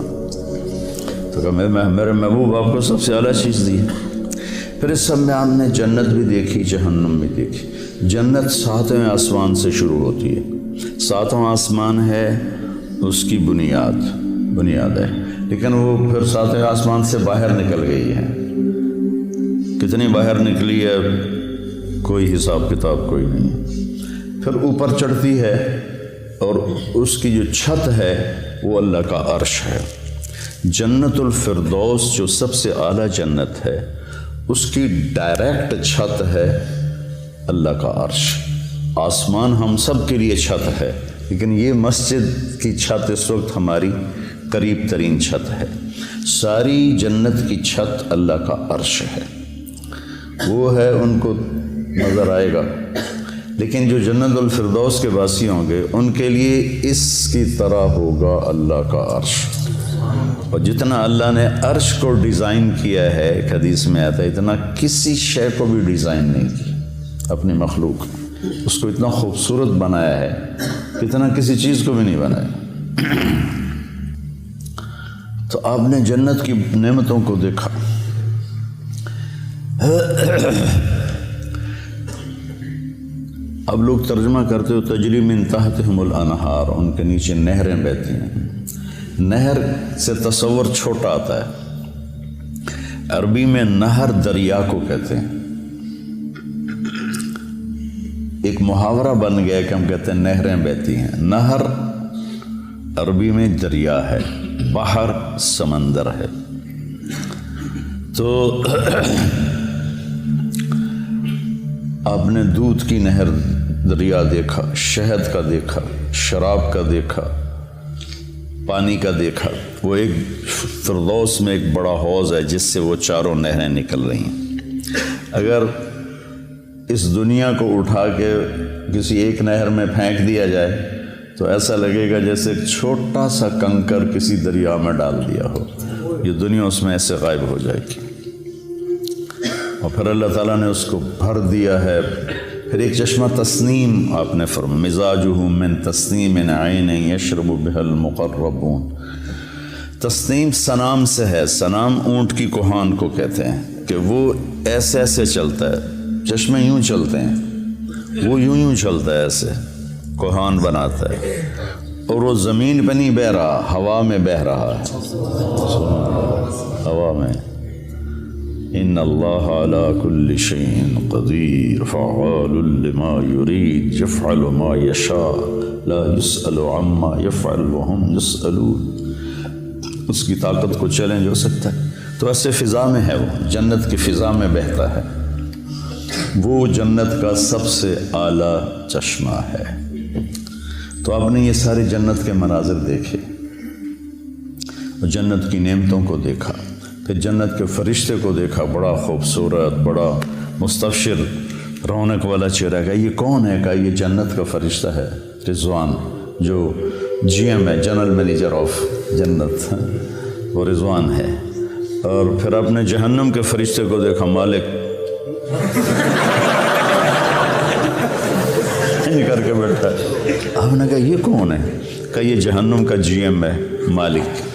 تو کہ میرے محبوب آپ کو سب سے اعلیٰ چیز دی۔ پھر اس سب میں آپ نے جنت بھی دیکھی، جہنم بھی دیکھی۔ جنت 7ویں آسمان سے شروع ہوتی ہے، 7واں آسمان ہے اس کی بنیاد ہے، لیکن وہ پھر 7ویں آسمان سے باہر نکل گئی ہے۔ کتنی باہر نکلی ہے کوئی حساب کتاب کوئی نہیں۔ پھر اوپر چڑھتی ہے اور اس کی جو چھت ہے وہ اللہ کا عرش ہے۔ جنت الفردوس جو سب سے اعلیٰ جنت ہے اس کی ڈائریکٹ چھت ہے اللہ کا عرش۔ آسمان ہم سب کے لیے چھت ہے، لیکن یہ مسجد کی چھت اس وقت ہماری قریب ترین چھت ہے۔ ساری جنت کی چھت اللہ کا عرش ہے، وہ ہے ان کو نظر آئے گا، لیکن جو جنت الفردوس کے باسی ہوں گے ان کے لیے اس کی طرح ہوگا اللہ کا عرش۔ اور جتنا اللہ نے عرش کو ڈیزائن کیا ہے، ایک حدیث میں آتا ہے، اتنا کسی شے کو بھی ڈیزائن نہیں کی اپنی مخلوق، اس کو اتنا خوبصورت بنایا ہے اتنا کسی چیز کو بھی نہیں بنایا۔ تو آپ نے جنت کی نعمتوں کو دیکھا۔ اب لوگ ترجمہ کرتے ہو تجری من تحتہم الانہار، ان کے نیچے نہریں بہتی ہیں۔ نہر سے تصور چھوٹا آتا ہے، عربی میں نہر دریا کو کہتے ہیں۔ ایک محاورہ بن گیا کہ ہم کہتے ہیں نہریں بہتی ہیں۔ نہر عربی میں دریا ہے، بحر سمندر ہے۔ تو آپ نے دودھ کی نہر دریا دیکھا، شہد کا دیکھا، شراب کا دیکھا، پانی کا دیکھا۔ وہ ایک فردوس میں ایک بڑا حوض ہے جس سے وہ چاروں نہریں نکل رہی ہیں۔ اگر اس دنیا کو اٹھا کے کسی ایک نہر میں پھینک دیا جائے تو ایسا لگے گا جیسے ایک چھوٹا سا کنکر کسی دریا میں ڈال دیا ہو، یہ دنیا اس میں ایسے غائب ہو جائے گی۔ اور پھر اللہ تعالیٰ نے اس کو بھر دیا ہے۔ پھر ایک چشمہ تسنیم آپ نے فرمایا، مزاجہ من تسنیم عین یشرب بها المقربون۔ تسنیم سنام سے ہے، سنام اونٹ کی کوہان کو کہتے ہیں کہ وہ ایسے ایسے چلتا ہے، چشمے یوں چلتے ہیں، وہ یوں چلتا ہے، ایسے کوہان بناتا ہے، اور وہ زمین پہ نہیں بہ رہا، ہوا میں بہ رہا ہے، ہوا میں۔ ان اللہ علی کل شیء قدیر فعال لما یرید یفعل ما یشاء لا یسأل عما یفعل وهم یسألون۔ اس کی طاقت کو چیلنج ہو سکتا ہے۔ تو ایسے فضا میں ہے، وہ جنت کی فضا میں بہتا ہے، وہ جنت کا سب سے اعلیٰ چشمہ ہے۔ تو آپ نے یہ سارے جنت کے مناظر دیکھے، اور جنت کی نعمتوں کو دیکھا، پھر جنت کے فرشتے کو دیکھا، بڑا خوبصورت، بڑا مستبشر، رونق والا چہرہ۔ کا یہ کون ہے؟ کہا یہ جنت کا فرشتہ ہے رضوان، جو جی ایم ہے، جنرل مینیجر آف جنت، وہ رضوان ہے۔ اور پھر آپ نے جہنم کے فرشتے کو دیکھا، مالک کر کے بیٹھا ہے۔ آپ نے کہا یہ کون ہے؟ کہا یہ جہنم کا جی ایم ہے، مالک۔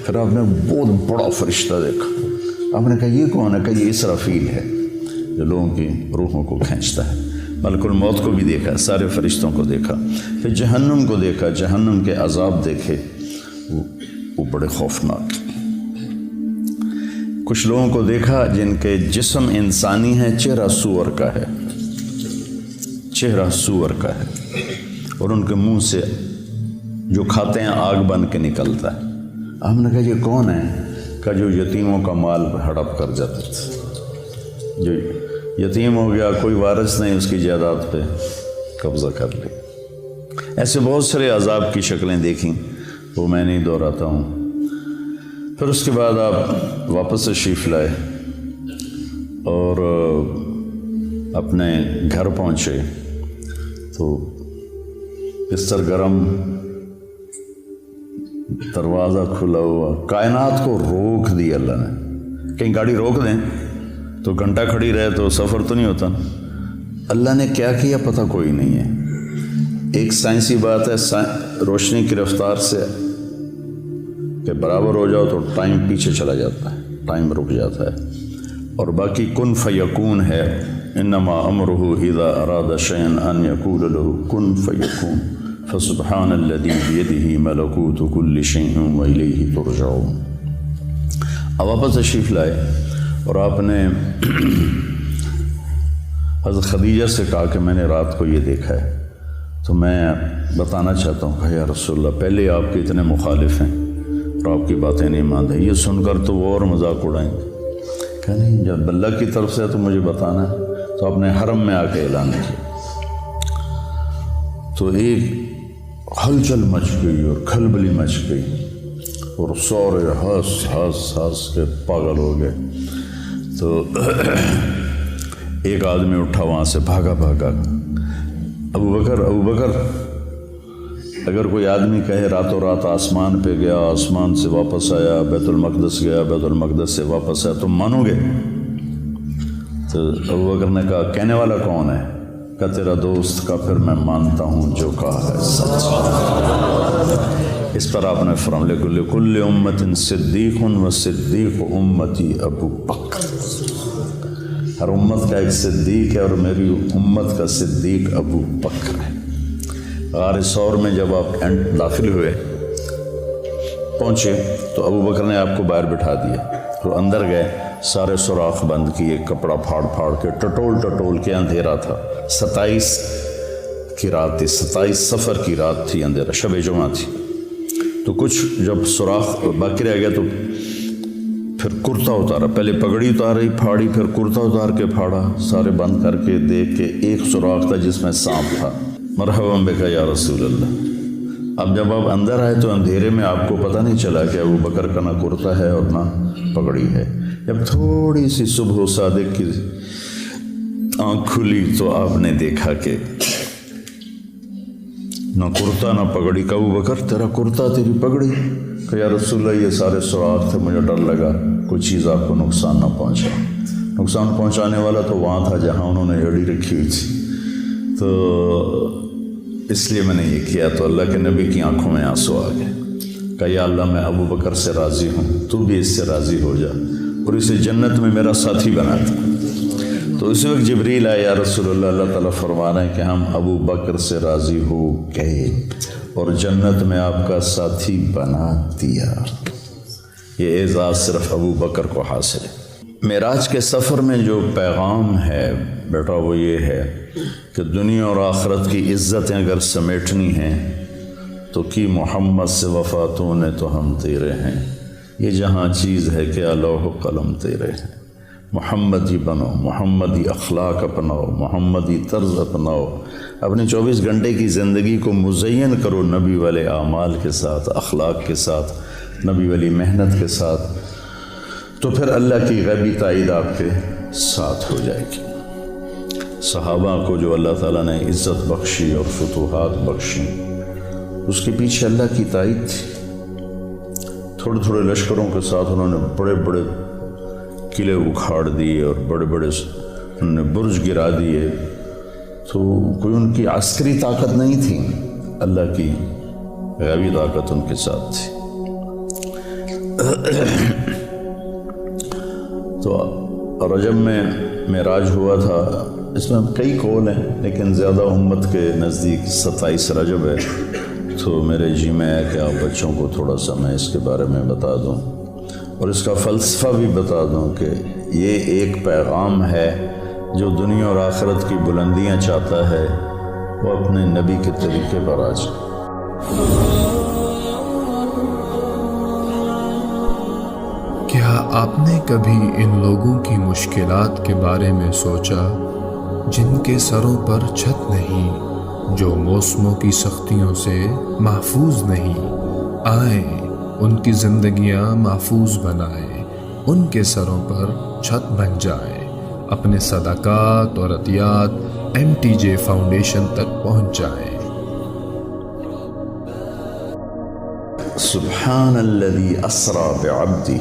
پھر آپ نے بہت بڑا فرشتہ دیکھا، آپ نے کہا یہ کون ہے؟ کہا یہ اسرافیل ہے، جو لوگوں کی روحوں کو کھینچتا ہے۔ ملک الموت کو بھی دیکھا، سارے فرشتوں کو دیکھا، پھر جہنم کو دیکھا، جہنم کے عذاب دیکھے، وہ بڑے خوفناک۔ کچھ لوگوں کو دیکھا جن کے جسم انسانی ہے، چہرہ سور کا ہے، چہرہ سور کا ہے، اور ان کے منہ سے جو کھاتے ہیں آگ بن کے نکلتا ہے۔ ہم نے کہا یہ کون ہے؟ کہا جو یتیموں کا مال ہڑپ کر جاتا تھا، جو یتیم ہو گیا، کوئی وارث نہیں، اس کی جائیداد پہ قبضہ کر لی۔ ایسے بہت سارے عذاب کی شکلیں دیکھیں، وہ میں نہیں دہراتا ہوں۔ پھر اس کے بعد آپ واپس تشریف لائے اور اپنے گھر پہنچے تو بستر گرم، دروازہ کھلا ہوا، کائنات کو روک دی اللہ نے۔ کہیں گاڑی روک دیں تو گھنٹہ کھڑی رہے تو سفر تو نہیں ہوتا۔ اللہ نے کیا کیا پتہ کوئی نہیں ہے۔ ایک سائنسی بات ہے، روشنی کی رفتار سے کہ برابر ہو جاؤ تو ٹائم پیچھے چلا جاتا ہے، ٹائم رک جاتا ہے۔ اور باقی کن فیکون ہے، انما امرہ اذا اراد شیئا ان یقول له کن فیکون، فسبحان الذی بیدہ ملکوت کل شیء والیہ ترجعون۔ اب واپس تشریف لائے اور آپ نے حضرت خدیجہ سے کہا کہ میں نے رات کو یہ دیکھا ہے، تو میں بتانا چاہتا ہوں کہ یا رسول اللہ، پہلے آپ کے اتنے مخالف ہیں اور آپ کی باتیں نہیں مانتے، یہ سن کر تو وہ اور مذاق اڑائیں گے۔ کہ نہیں، جب اللہ کی طرف سے ہے تو مجھے بتانا ہے۔ تو آپ نے حرم میں آ کے اعلان کیا تو ایک ہلچل مچ گئی اور کھلبلی مچ گئی، اور سورے ہنس کے پاگل ہو گئے۔ تو ایک آدمی اٹھا وہاں سے، بھاگا ابو بکر، اگر کوئی آدمی کہے راتوں رات آسمان پہ گیا، آسمان سے واپس آیا، بیت المقدس گیا، بیت المقدس سے واپس آیا، تم مانو گے؟ تو ابو بکر نے کہا کہنے والا کون ہے؟ کہ تیرا دوست۔ کا پھر میں مانتا ہوں جو کہا ہے سچ۔ اس پر آپ نے فرمایا لکل امت صدیق و صدیق امتی ابو بکر، ہر امت کا ایک صدیق ہے اور میری امت کا صدیق ابو بکر ہے۔ غار ثور میں جب آپ داخل ہوئے، پہنچے تو ابو بکر نے آپ کو باہر بٹھا دیا، تو اندر گئے، سارے سوراخ بند کیے، کپڑا پھاڑ کے، ٹٹول کے، اندھیرا تھا۔ 27 کی رات تھی، 27 صفر کی رات تھی، اندھیرا، شب جمعہ تھی۔ تو کچھ جب سوراخ باقی رہ گیا تو پھر کرتا اتارا، پہلے پگڑی اتاری پھاڑی، پھر کرتا اتار کے پھاڑا، سارے بند کر کے دیکھ کے ایک سوراخ تھا جس میں سانپ تھا۔ مرحبا بک یا رسول اللہ۔ اب جب آپ اندر آئے تو اندھیرے میں آپ کو پتہ نہیں چلا کہ ابو بکر کا نہ کرتا ہے اور نہ پگڑی ہے۔ جب تھوڑی سی صبح صادق کی آنکھ کھلی تو آپ نے دیکھا کہ نہ کرتا نہ پگڑی. کہ ابو بکر تیرا کرتا تیری پگڑی؟ کہ یا رسول اللہ یہ سارے سراغ تھے, مجھے ڈر لگا کوئی چیز آپ کو نقصان نہ پہنچا. نقصان پہنچانے والا تو وہاں تھا جہاں انہوں نے ایڑی رکھی ہوئی تھی, تو اس لیے میں نے یہ کیا. تو اللہ کے نبی کی آنکھوں میں آنسو آ گئے. کہ یا اللہ میں ابو بکر سے راضی ہوں, تو بھی اس سے راضی ہو جا اور اسے جنت میں میرا ساتھی بنا دے. تو اسی وقت جبریل آئے, یا رسول اللہ, اللہ تعالیٰ فرما رہے ہیں کہ ہم ابو بکر سے راضی ہو گئے اور جنت میں آپ کا ساتھی بنا دیا. یہ اعزاز صرف ابو بکر کو حاصل ہے. معراج کے سفر میں جو پیغام ہے بیٹا وہ یہ ہے کہ دنیا اور آخرت کی عزتیں اگر سمیٹنی ہیں تو کی محمد سے وفاتوں نے تو ہم تیرے ہیں. یہ جہاں چیز ہے کہ لوح و قلم تیرے ہیں. محمدی بنو, محمدی اخلاق اپناؤ, محمدی طرز اپناؤ. اپنے 24 گھنٹے کی زندگی کو مزین کرو نبی والے اعمال کے ساتھ, اخلاق کے ساتھ, نبی والی محنت کے ساتھ, تو پھر اللہ کی غیبی تائید آپ کے ساتھ ہو جائے گی. صحابہ کو جو اللہ تعالیٰ نے عزت بخشی اور فتوحات بخشی, اس کے پیچھے اللہ کی تائید تھی. تھوڑے تھوڑے لشکروں کے ساتھ انہوں نے بڑے بڑے قلعے اکھاڑ دیے اور بڑے بڑے انہوں نے برج گرا دیے. تو کوئی ان کی عسکری طاقت نہیں تھی, اللہ کی غیبی طاقت ان کے ساتھ تھی. تو رجب میں معراج ہوا تھا. اس میں کئی قول ہیں لیکن زیادہ امت کے نزدیک 27 رجب ہے. تو میرے جی میں ہے کہ آپ بچوں کو تھوڑا سا میں اس کے بارے میں بتا دوں اور اس کا فلسفہ بھی بتا دوں کہ یہ ایک پیغام ہے جو دنیا اور آخرت کی بلندیاں چاہتا ہے, وہ اپنے نبی کے طریقے پر آ جائے. کیا آپ نے کبھی ان لوگوں کی مشکلات کے بارے میں سوچا جن کے سروں پر چھت نہیں, جو موسموں کی سختیوں سے محفوظ نہیں؟ آئیں ان کی زندگیاں محفوظ بنائیں, ان کے سروں پر چھت بن جائیں. اپنے صدقات اور عطیات MTJ فاؤنڈیشن تک پہنچ جائیں. سبحان الذی اسری بعبدہ.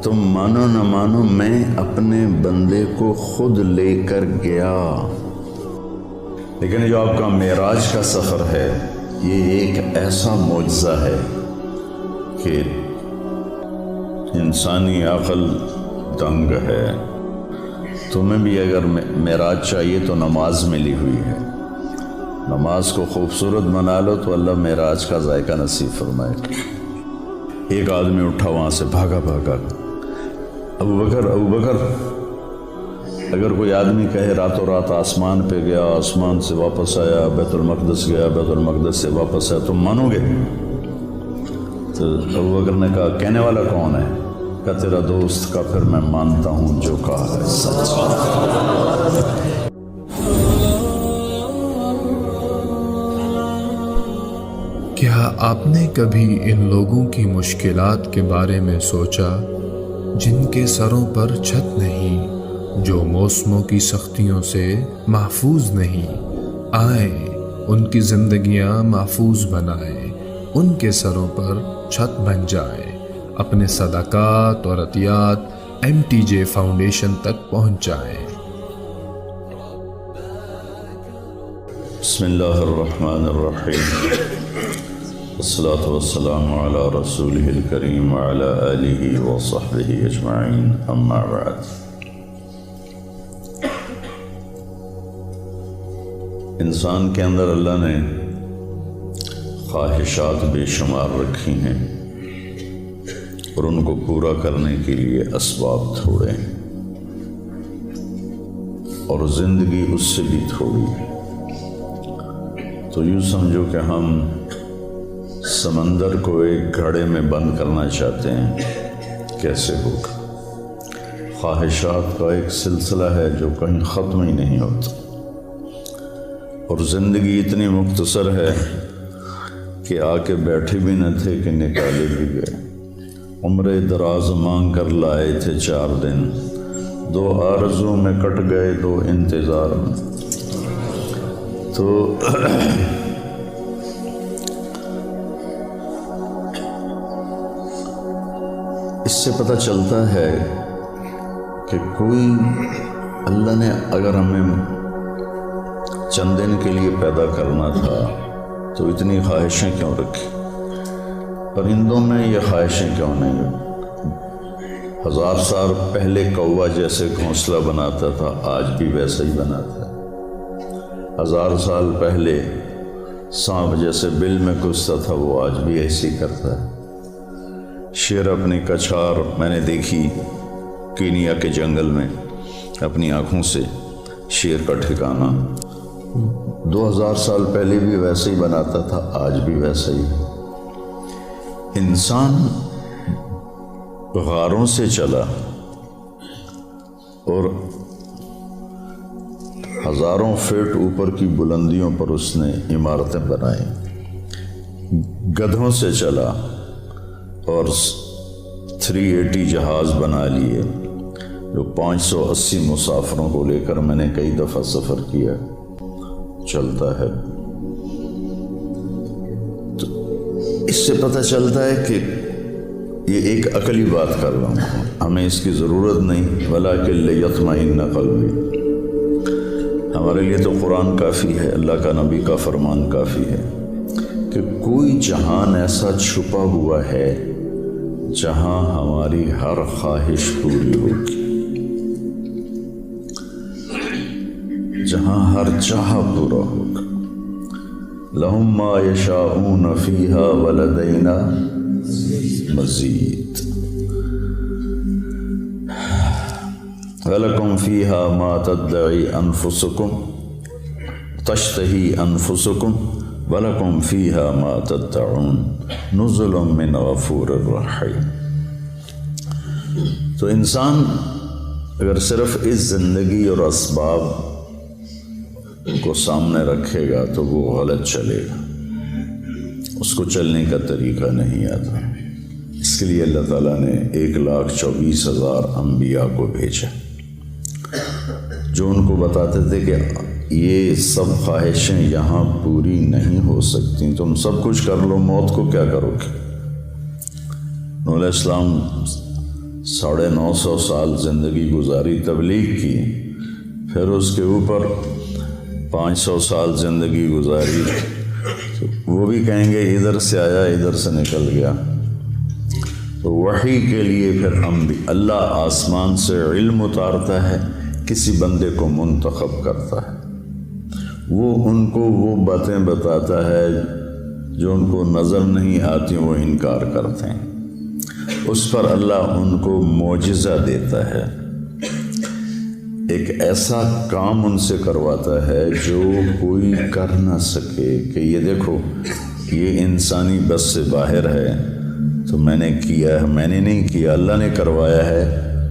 تم مانو نہ مانو, میں اپنے بندے کو خود لے کر گیا. لیکن جو آپ کا معراج کا سفر ہے یہ ایک ایسا معجزہ ہے کہ انسانی عقل دنگ ہے. تمہیں بھی اگر معراج چاہیے تو نماز ملی ہوئی ہے, نماز کو خوبصورت بنا لو تو اللہ معراج کا ذائقہ نصیب فرمائے. ایک آدمی اٹھا وہاں سے بھاگا بھاگا, ابو بکر. اگر کوئی آدمی کہے راتوں رات آسمان پہ گیا, آسمان سے واپس آیا, بیت المقدس گیا, بیت المقدس سے واپس آیا, تم مانو گے؟ تو ابو بکر نے کہا کہنے والا کون ہے؟ کہا تیرا دوست. کا پھر میں مانتا ہوں جو کہا ہے سچ. کیا آپ نے کبھی ان لوگوں کی مشکلات کے بارے میں سوچا جن کے سروں پر چھت نہیں, جو موسموں کی سختیوں سے محفوظ نہیں؟ آئیں ان کی زندگیاں محفوظ بنائیں, ان کے سروں پر چھت بن جائیں. اپنے صدقات اور عطیات MTJ فاؤنڈیشن تک پہنچ جائیں. بسم اللہ الرحمن الرحیم. والصلاة والسلام علی رسولہ الکریم وعلی آلہ وصحبہ اجمعین. اما بعد. انسان کے اندر اللہ نے خواہشات بے شمار رکھی ہیں اور ان کو پورا کرنے کے لیے اسباب تھوڑے ہیں, اور زندگی اس سے بھی تھوڑی ہے. تو یوں سمجھو کہ ہم سمندر کو ایک گھڑے میں بند کرنا چاہتے ہیں, کیسے ہوگا؟ خواہشات کا ایک سلسلہ ہے جو کہیں ختم ہی نہیں ہوتا, اور زندگی اتنی مختصر ہے کہ آ کے بیٹھے بھی نہ تھے کہ نکالے بھی گئے. عمر دراز مانگ کر لائے تھے 4 دن, دو آرزو میں کٹ گئے دو انتظار میں. تو اس سے پتہ چلتا ہے کہ کوئی اللہ نے اگر ہمیں چند دن کے لیے پیدا کرنا تھا تو اتنی خواہشیں کیوں رکھی؟ پرندوں میں یہ خواہشیں کیوں نہیں؟ 1000 سال پہلے کوا جیسے گھونسلہ بناتا تھا آج بھی ویسا ہی بناتا ہے. 1000 سال پہلے سانپ جیسے بل میں گھستا تھا وہ آج بھی ایسے ہی کرتا ہے. شیر اپنی کچھار میں نے دیکھی کینیا کے جنگل میں اپنی آنکھوں سے. شیر کا ٹھکانہ 2000 سال پہلے بھی ویسے ہی بناتا تھا آج بھی ویسا ہی. انسان غاروں سے چلا اور ہزاروں فٹ اوپر کی بلندیوں پر اس نے عمارتیں بنائی. گدھوں سے چلا اور 380 جہاز بنا لیے جو 580 مسافروں کو لے کر میں نے کئی دفعہ سفر کیا چلتا ہے. تو اس سے پتہ چلتا ہے کہ یہ ایک عقلی بات کر رہا ہوں، ہمیں اس کی ضرورت نہیں. وَلَٰكِن لِيَطْمَئِنَّ قَلْبِي، ہمارے لیے تو قرآن کافی ہے، اللہ کا نبی کا فرمان کافی ہے کہ کوئی جہان ایسا چھپا ہوا ہے جہاں ہماری ہر خواہش پوری ہوگی، جہاں ہر چاہا پورا ہوگا. لَهُم مَّا يَشَاءُونَ فِيهَا وَلَدَيْنَا مَزِيدٌ وَلَكُمْ فِيهَا مَا تَدَّعِي أَنفُسُكُمْ تَشْتَهِي أَنفُسُكُمْ وَلَكُمْ فِيهَا مَا تَدَّعُونَ نُزُلٌ مِّنْ غَفُورٍ رَّحِيمٍ. تو انسان اگر صرف اس زندگی اور اسباب کو سامنے رکھے گا تو وہ غلط چلے گا، اس کو چلنے کا طریقہ نہیں آتا. اس کے لیے اللہ تعالیٰ نے 1,24,000 انبیاء کو بھیجا جو ان کو بتاتے تھے کہ یہ سب خواہشیں یہاں پوری نہیں ہو سکتی، تم سب کچھ کر لو، موت کو کیا کرو گے. نوح علیہ السلام 950 سال زندگی گزاری، تبلیغ کی، پھر اس کے اوپر 500 سال زندگی گزاری، تو وہ بھی کہیں گے ادھر سے آیا ادھر سے نکل گیا. تو وحی کے لیے پھر اللہ آسمان سے علم اتارتا ہے، کسی بندے کو منتخب کرتا ہے، وہ ان کو وہ باتیں بتاتا ہے جو ان کو نظر نہیں آتی، وہ انکار کرتے ہیں. اس پر اللہ ان کو معجزہ دیتا ہے، ایک ایسا کام ان سے کرواتا ہے جو کوئی کر نہ سکے کہ یہ دیکھو یہ انسانی بس سے باہر ہے، تو میں نے کیا ہے، میں نے نہیں کیا، اللہ نے کروایا ہے.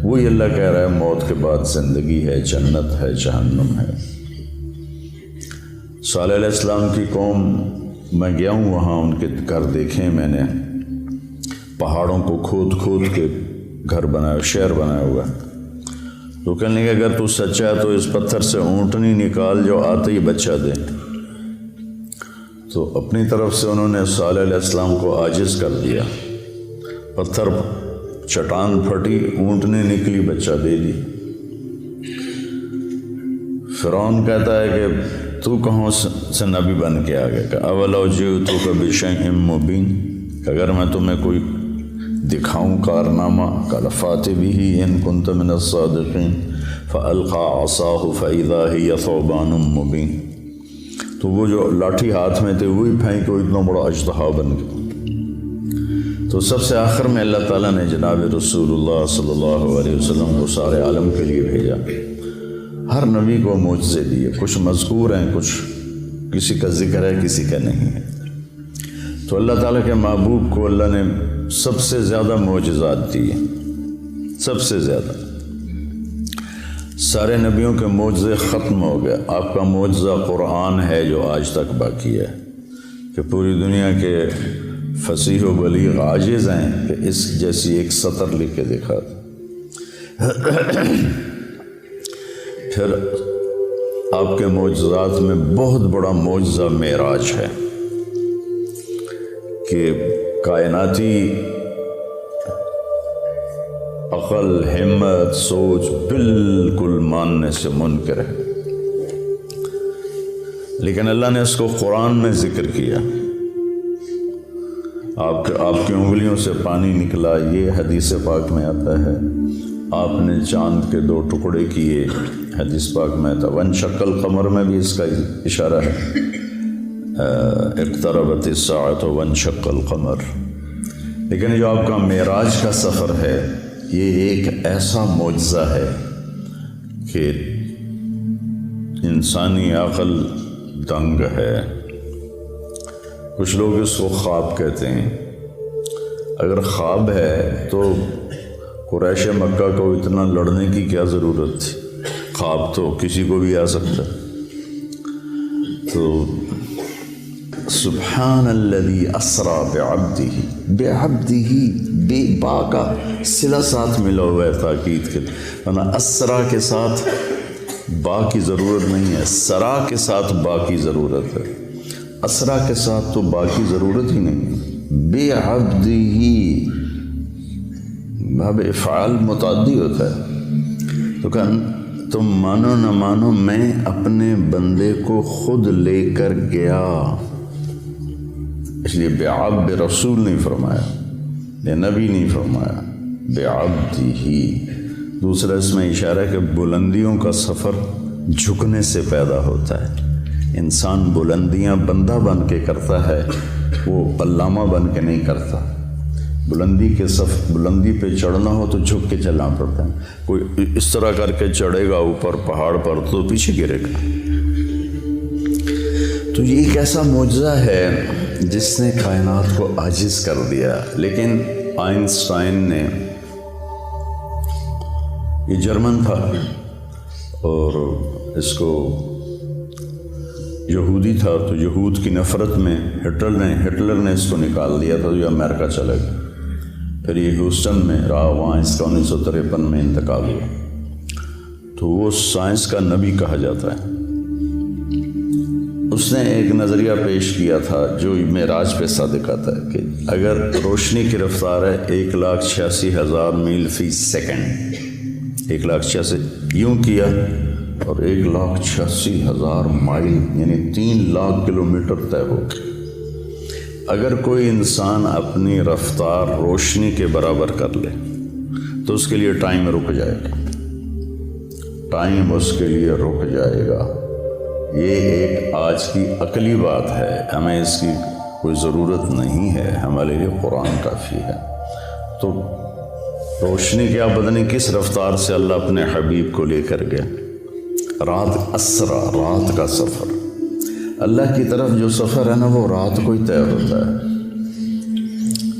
وہی اللہ کہہ رہا ہے موت کے بعد زندگی ہے، جنت ہے، جہنم ہے. صالح علیہ السلام کی قوم، میں گیا ہوں وہاں، ان کے گھر دیکھے میں نے، پہاڑوں کو کھود کھود کے گھر بنایا، شہر بنایا ہوا. تو کہنے لگے اگر تو سچا ہے تو اس پتھر سے اونٹنی نکال جو آتے ہی بچہ دے. تو اپنی طرف سے انہوں نے صالح علیہ السلام کو عاجز کر دیا، پتھر چٹان پھٹی، اونٹنی نکلی، بچہ دے دی. فرعون کہتا ہے کہ تو کہاں سے نبی بن کے آ گیا؟ کہ اولو جئتک بشیء مبین، اگر میں تمہیں کوئی دکھاؤں کارنامہ، قال فات بہ ان کنت من الصادقین فالقى عصاہ فاذا ہی ثعبان مبین. تو وہ جو لاٹھی ہاتھ میں تھے وہی پھینک وہ اتنا بڑا اژدہا بن گیا. تو سب سے آخر میں اللہ تعالیٰ نے جناب رسول اللہ صلی اللہ علیہ وسلم کو سارے عالم کے لیے بھیجا. ہر نبی کو معجزے دیے، کچھ مذکور ہیں، کچھ کسی کا ذکر ہے، کسی کا نہیں ہے. تو اللہ تعالیٰ کے محبوب کو اللہ نے سب سے زیادہ معجزات دیے، سب سے زیادہ. سارے نبیوں کے معجزے ختم ہو گئے. آپ کا معجزہ قرآن ہے جو آج تک باقی ہے، کہ پوری دنیا کے فصیح و بلیغ عاجز ہیں کہ اس جیسی ایک سطر لکھ کے دکھا دیں. پھر آپ کے معجزات میں بہت بڑا معجزہ معراج ہے کہ کائناتی عقل، ہمت، سوچ بالکل ماننے سے منکر ہے، لیکن اللہ نے اس کو قرآن میں ذکر کیا۔ آپ کی انگلیوں سے پانی نکلا، یہ حدیث پاک میں آتا ہے۔ آپ نے چاند کے 2 ٹکڑے کیے، حدیث پاک میں آتا ہے۔ وانشق القمر میں بھی اس کا اشارہ ہے، اقتربت الساعۃ وانشق القمر۔ لیکن جو آپ کا معراج کا سفر ہے، یہ ایک ایسا معجزہ ہے کہ انسانی عقل دنگ ہے۔ کچھ لوگ اس کو خواب کہتے ہیں۔ اگر خواب ہے تو قریش مکہ کو اتنا لڑنے کی کیا ضرورت تھی؟ خواب تو کسی کو بھی آ سکتا۔ تو سبحان الذی اسریٰ بعبدہ، بے با کا صلہ ساتھ ملا ہوا ہے تاکید کے، ورنہ اسریٰ کے ساتھ با کی ضرورت نہیں ہے، سرا کے ساتھ با کی ضرورت ہے، اسرا کے ساتھ تو با کی ضرورت ہی نہیں۔ بے عبدہ باب افعال متعدی ہوتا ہے، تو تم مانو نہ مانو میں اپنے بندے کو خود لے کر گیا، اس لیے بعبد رسول نہیں فرمایا، بے نبی نہیں فرمایا، بعبدہ۔ دوسرا اس میں اشارہ ہے کہ بلندیوں کا سفر جھکنے سے پیدا ہوتا ہے۔ انسان بلندیاں بندہ بن کے کرتا ہے، وہ علامہ بن کے نہیں کرتا۔ بلندی پہ چڑھنا ہو تو جھک کے چلنا پڑتا ہے۔ کوئی اس طرح کر کے چڑھے گا اوپر پہاڑ پر تو پیچھے گرے گا۔ تو یہ ایک ایسا معجزہ ہے جس نے کائنات کو عاجز کر دیا۔ لیکن آئنسٹائن نے، یہ جرمن تھا اور اس کو یہودی تھا، تو یہود کی نفرت میں ہٹلر نے اس کو نکال دیا تھا، جو امریکہ چلے گیا۔ پھر یہ ہیوسٹن میں رہا، وہاں اس کا 1953 میں انتقال ہوا۔ تو وہ سائنس کا نبی کہا جاتا ہے۔ اس نے ایک نظریہ پیش کیا تھا جو معراج پہ صادق آتا ہے کہ اگر روشنی کی رفتار ہے 1,86,000 میل فی سیکنڈ، 1,86,000 یوں کیا اور 1,86,000 مائل یعنی 3,00,000 کلومیٹر طے ہو گئے۔ اگر کوئی انسان اپنی رفتار روشنی کے برابر کر لے تو اس کے لیے ٹائم رک جائے گا، ٹائم اس کے لیے رک جائے گا۔ یہ ایک آج کی عقلی بات ہے، ہمیں اس کی کوئی ضرورت نہیں ہے، ہمارے لیے قرآن کافی ہے۔ تو روشنی کیا پتہ نہیں کس رفتار سے اللہ اپنے حبیب کو لے کر گیا۔ رات اسرا، رات کا سفر، اللہ کی طرف جو سفر ہے نا وہ رات کو ہی طے ہوتا ہے۔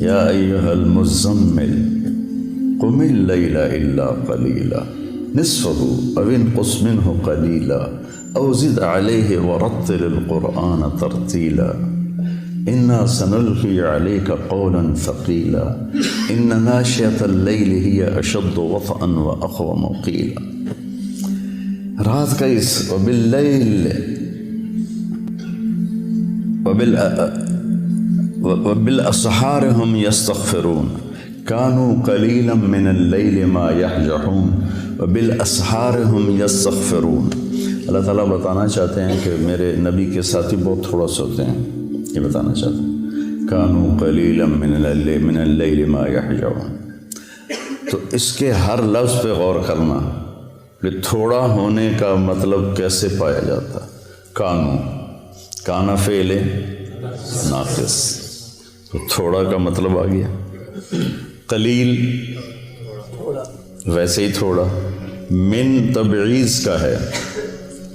یا ایھا المزمل قم اللیل الا قلیلا نصفہ او انقص منہ قلیلا او زد علیہ ورتل القرآن ترتیلا انا سنلقی علیک قولا ثقیلا ان ناشئۃ اللیل ہی اشد وطئا واقوم قیلا۔ رات کا اس وباللیل وبالاسحار هم یستغفرون کانوا قلیلا من اللیل ما یہجعون وبالاسحار هم یستغفرون۔ اللہ تعالیٰ بتانا چاہتے ہیں کہ میرے نبی کے ساتھی بہت تھوڑا سوتے ہیں، یہ بتانا چاہتے ہیں۔ کانوا قلیلا من اللیل ما یہجعون۔ تو اس کے ہر لفظ پہ غور کرنا کہ تھوڑا ہونے کا مطلب کیسے پایا جاتا۔ کانا فعل ناقص، تو تھوڑا کا مطلب آ گیا۔ قلیل ویسے ہی تھوڑا، من تبعیض کا ہے،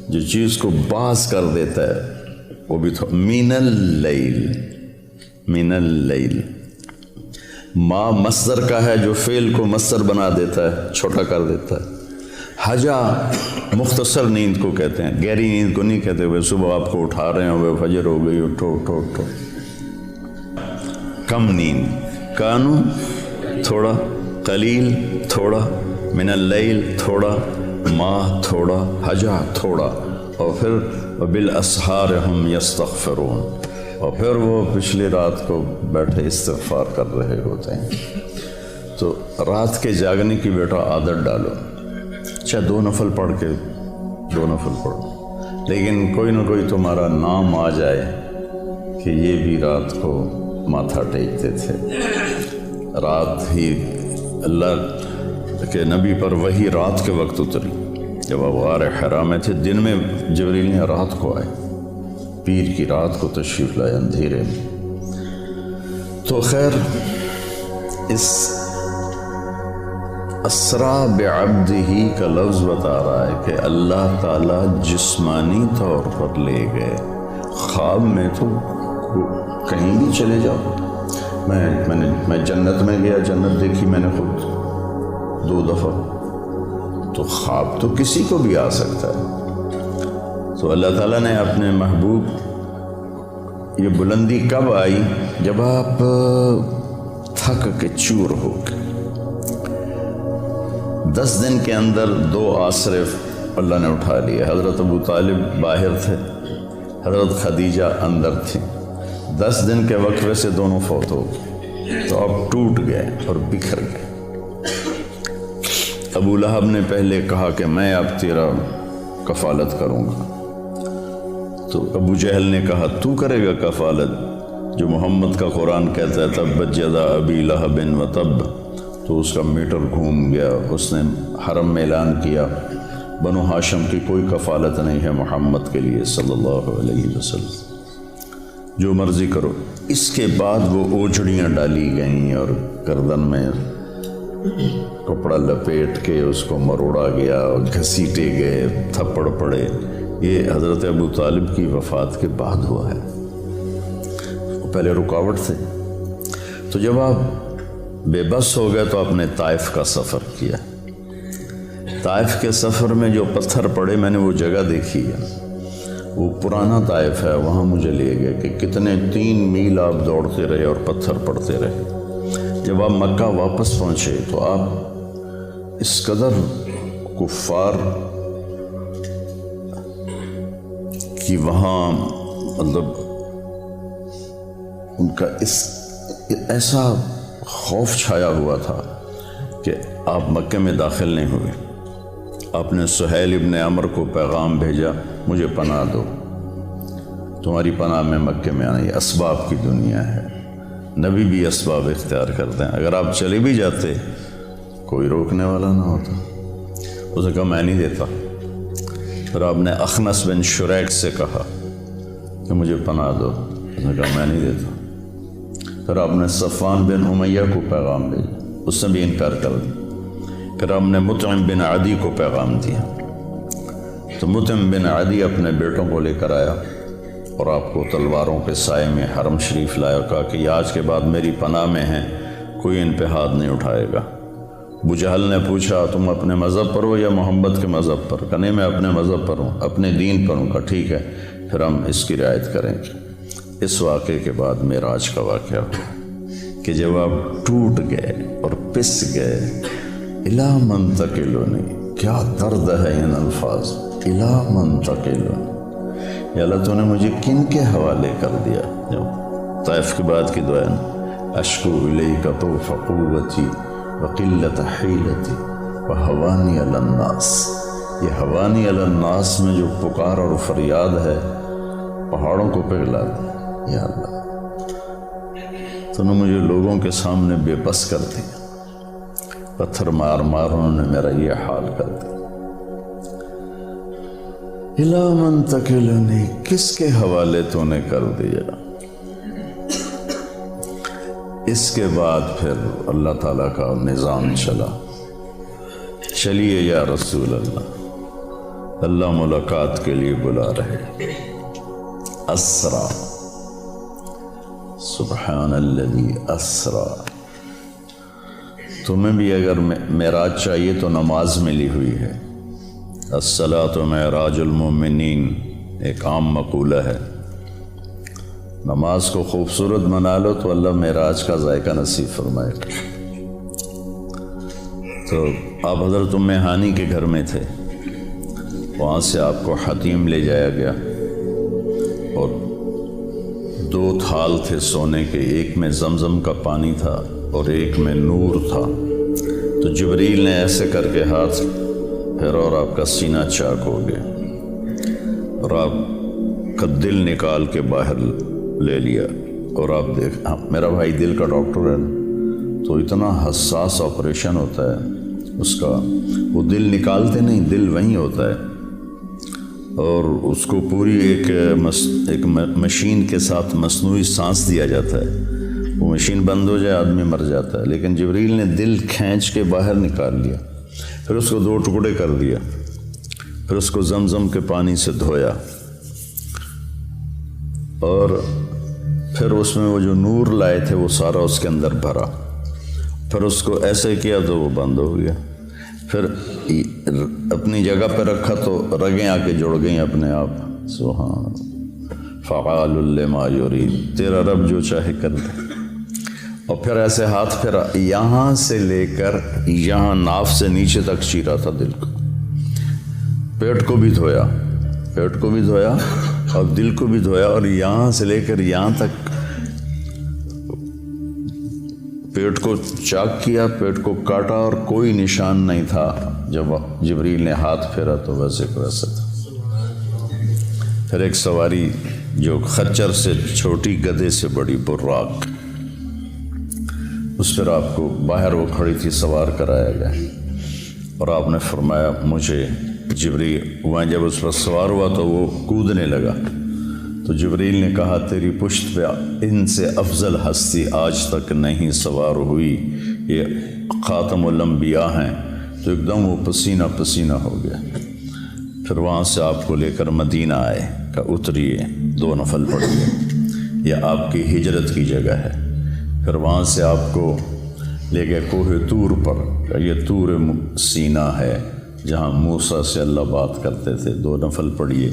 جو چیز کو باز کر دیتا ہے وہ بھی تھوڑا۔ من اللیل ما مصدر کا ہے، جو فعل کو مصدر بنا دیتا ہے، چھوٹا کر دیتا ہے۔ حجا مختصر نیند کو کہتے ہیں، گہری نیند کو نہیں کہتے ہوئے صبح آپ کو اٹھا رہے ہیں ہوئے فجر ہو گئی اٹھو اٹھو اٹھو، کم نیند۔ کانو تھوڑا، قلیل تھوڑا، من اللیل تھوڑا، ماہ تھوڑا، حجا تھوڑا، اور پھر بالاسحار ہم یستغفرون، اور پھر وہ پچھلی رات کو بیٹھے استغفار کر رہے ہوتے ہیں۔ تو رات کے جاگنے کی بیٹا عادت ڈالو، چاہے 2 نفل پڑھ کے 2 نفل پڑھو، لیکن کوئی نہ کوئی تمہارا نام آ جائے کہ یہ بھی رات کو ماتھا ٹیکتے تھے۔ رات ہی اللہ کے نبی پر وہی رات کے وقت اتری جب آپ غار حرا میں تھے، دن میں جبریل نے رات کو آئے، پیر کی رات کو تشریف لائے اندھیرے میں۔ تو خیر، اس اسرا بعبدہ کا لفظ بتا رہا ہے کہ اللہ تعالیٰ جسمانی طور پر لے گئے، خواب میں تو کہیں بھی چلے جاؤ۔ میں جنت میں گیا، جنت دیکھی میں نے خود 2 دفعہ، تو خواب تو کسی کو بھی آ سکتا ہے۔ تو اللہ تعالیٰ نے اپنے محبوب، یہ بلندی کب آئی؟ جب آپ تھک کے چور ہو کے 10 دن کے اندر 2 آسرے اللہ نے اٹھا لیے۔ حضرت ابو طالب باہر تھے، حضرت خدیجہ اندر تھی۔ 10 دن کے وقفے سے دونوں فوت ہو گئے، تو اب ٹوٹ گئے اور بکھر گئے۔ ابو لہب نے پہلے کہا کہ میں اب تیرا کفالت کروں گا، تو ابو جہل نے کہا تو کرے گا کفالت، جو محمد کا قرآن کہتا ہے تبت یدا ابی لہب و تب، تو اس کا میٹر گھوم گیا۔ اس نے حرم میں اعلان کیا بنو ہاشم کی کوئی کفالت نہیں ہے محمد کے لیے صلی اللہ علیہ وسلم، جو مرضی کرو۔ اس کے بعد وہ اوجڑیاں ڈالی گئیں اور گردن میں کپڑا لپیٹ کے اس کو مروڑا گیا اور گھسیٹے گئے، تھپڑ پڑے۔ یہ حضرت ابو طالب کی وفات کے بعد ہوا ہے، وہ پہلے رکاوٹ تھے۔ تو جب آپ بے بس ہو گئے تو آپ نے طائف کا سفر کیا۔ طائف کے سفر میں جو پتھر پڑے، میں نے وہ جگہ دیکھی ہے، وہ پرانا طائف ہے، وہاں مجھے لے گئے کہ کتنے 3 میل آپ دوڑتے رہے اور پتھر پڑتے رہے۔ جب آپ مکہ واپس پہنچے تو آپ اس قدر کفار کی وہاں مطلب ان کا ایسا خوف چھایا ہوا تھا کہ آپ مکے میں داخل نہیں ہوئے۔ آپ نے سہیل ابن عمر کو پیغام بھیجا، مجھے پناہ دو، تمہاری پناہ میں مکے میں آنا۔ یہ اسباب کی دنیا ہے، نبی بھی اسباب اختیار کرتے ہیں، اگر آپ چلے بھی جاتے کوئی روکنے والا نہ ہوتا۔ اس نے کہا میں نہیں دیتا۔ پھر آپ نے اخنس بن شریک سے کہا کہ مجھے پناہ دو، اس نے کہا میں نہیں دیتا۔ پھر آپ نے صفوان بن امیہ کو پیغام بھیجا، اس نے بھی انکار کر دیا۔ پھر آپ نے مطعم بن عدی کو پیغام دیا، تو مطعم بن عدی اپنے بیٹوں کو لے کر آیا اور آپ کو تلواروں کے سائے میں حرم شریف لایا، کہا کہ یہ آج کے بعد میری پناہ میں ہیں، کوئی ان پہ ہاتھ نہیں اٹھائے گا۔ ابو جہل نے پوچھا تم اپنے مذہب پر ہو یا محمد کے مذہب پر؟ کہا نہیں میں اپنے مذہب پر ہوں، اپنے دین پر ہوں۔ کہا ٹھیک ہے، پھر ہم اس کی رعایت کریں گے۔ اس واقعے کے بعد معراج کا واقعہ ہوا کہ جب آپ ٹوٹ گئے اور پس گئے، الا من تکلونی، کیا درد ہے ان الفاظ، الا من تکلونی، یا اللہ تو نے مجھے کن کے حوالے کر دیا؟ جب طائف کے بعد کی دعا ہے، اشکو الیک ضعف قوتی وقلت حیلتی وہوانی علی الناس، یہ ہوانی علی الناس میں جو پکار اور فریاد ہے پہاڑوں کو پگھلا دیا۔ یا اللہ تو نے مجھے لوگوں کے سامنے بے بس کر دیا، پتھر مار مار انہوں نے میرا یہ حال کر دیا۔ الا من تکلنی، کس کے حوالے تو نے کر دیا؟ اس کے بعد پھر اللہ تعالیٰ کا نظام چلا، چلیے یا رسول اللہ، اللہ ملاقات کے لیے بلا رہے۔ اسرا، سبحان الذی اسرا۔ تمہیں بھی اگر معراج چاہیے تو نماز ملی ہوئی ہے، الصلاۃ معراج المؤمنین ایک عام مقولہ ہے۔ نماز کو خوبصورت بنا لو تو اللہ معراج کا ذائقہ نصیب فرمائے گا۔ تو آپ حضرت ام ہانی کے گھر میں تھے، وہاں سے آپ کو حتیم لے جایا گیا اور 2 تھال تھے سونے کے، ایک میں زمزم کا پانی تھا اور ایک میں نور تھا۔ تو جبریل نے ایسے کر کے ہاتھ پھیرا اور آپ کا سینہ چاک ہو گیا اور آپ کا دل نکال کے باہر لے لیا۔ اور آپ دیکھ، میرا بھائی دل کا ڈاکٹر ہے تو اتنا حساس آپریشن ہوتا ہے اس کا، وہ دل نکالتے نہیں، دل وہیں ہوتا ہے اور اس کو پوری ایک مشین کے ساتھ مصنوعی سانس دیا جاتا ہے، وہ مشین بند ہو جائے آدمی مر جاتا ہے، لیکن جبریل نے دل کھینچ کے باہر نکال لیا، پھر اس کو 2 ٹکڑے کر دیا، پھر اس کو زمزم کے پانی سے دھویا اور پھر اس میں وہ جو نور لائے تھے وہ سارا اس کے اندر بھرا، پھر اس کو ایسے کیا تو وہ بند ہو گیا، پھر اپنی جگہ پہ رکھا تو رگیں آ کے جڑ گئیں اپنے آپ۔ سبحان فعال لما یرید، تیرا رب جو چاہے کر دے۔ اور پھر ایسے ہاتھ پھیرا، یہاں سے لے کر یہاں ناف سے نیچے تک چیرا تھا دل کو، پیٹ کو بھی دھویا، پیٹ کو بھی دھویا اور دل کو بھی دھویا، اور یہاں سے لے کر یہاں تک پیٹ کو چاک کیا، پیٹ کو کاٹا اور کوئی نشان نہیں تھا۔ جب جبریل نے ہاتھ پھیرا تو ویسے کو ویسے تھا۔ پھر ایک سواری جو خچر سے چھوٹی، گدھے سے بڑی، براق، اس پر آپ کو باہر وہ کھڑی تھی، سوار کرایا گیا اور آپ نے فرمایا مجھے جبریل، وہاں جب اس پر سوار ہوا تو وہ کودنے لگا تو جبریل نے کہا تیری پشت پہ ان سے افضل ہستی آج تک نہیں سوار ہوئی، یہ خاتم الانبیاء ہیں۔ تو ایک دم وہ پسینہ پسینہ ہو گیا۔ پھر وہاں سے آپ کو لے کر مدینہ آئے، کہ اتریے 2 نفل پڑھیے، یہ آپ کی ہجرت کی جگہ ہے۔ پھر وہاں سے آپ کو لے گئے کوہ طور پر، کہ یہ طور سینا ہے جہاں موسیٰ سے اللہ بات کرتے تھے، 2 نفل پڑھیے۔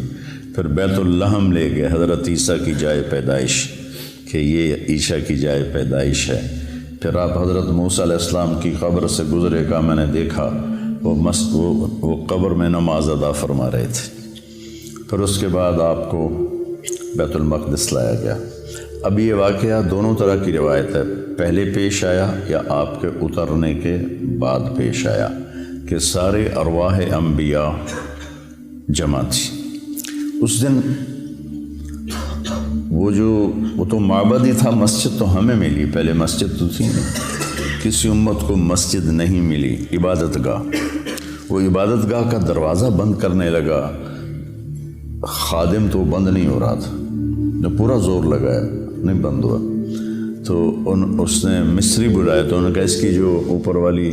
پھر بیت اللحم لے گئے، حضرت عیسیٰ کی جائے پیدائش، کہ یہ عیسیٰ کی جائے پیدائش ہے۔ پھر آپ حضرت موسیٰ علیہ السلام کی قبر سے گزرے، کا میں نے دیکھا وہ قبر میں نماز ادا فرما رہے تھے۔ پھر اس کے بعد آپ کو بیت المقدس لایا گیا۔ اب یہ واقعہ دونوں طرح کی روایت ہے، پہلے پیش آیا یا آپ کے اترنے کے بعد پیش آیا، کہ سارے ارواح انبیاء جمع تھی اس دن۔ وہ تو معبد ہی تھا، مسجد تو ہمیں ملی، پہلے مسجد تو تھی نہیں، کسی امت کو مسجد نہیں ملی، عبادت گاہ۔ وہ عبادت گاہ کا دروازہ بند کرنے لگا، خادم تو بند نہیں ہو رہا تھا، نے پورا زور لگایا، نہیں بند ہوا۔ تو اس نے مصری بلایا، تو انہوں نے کہا اس کی جو اوپر والی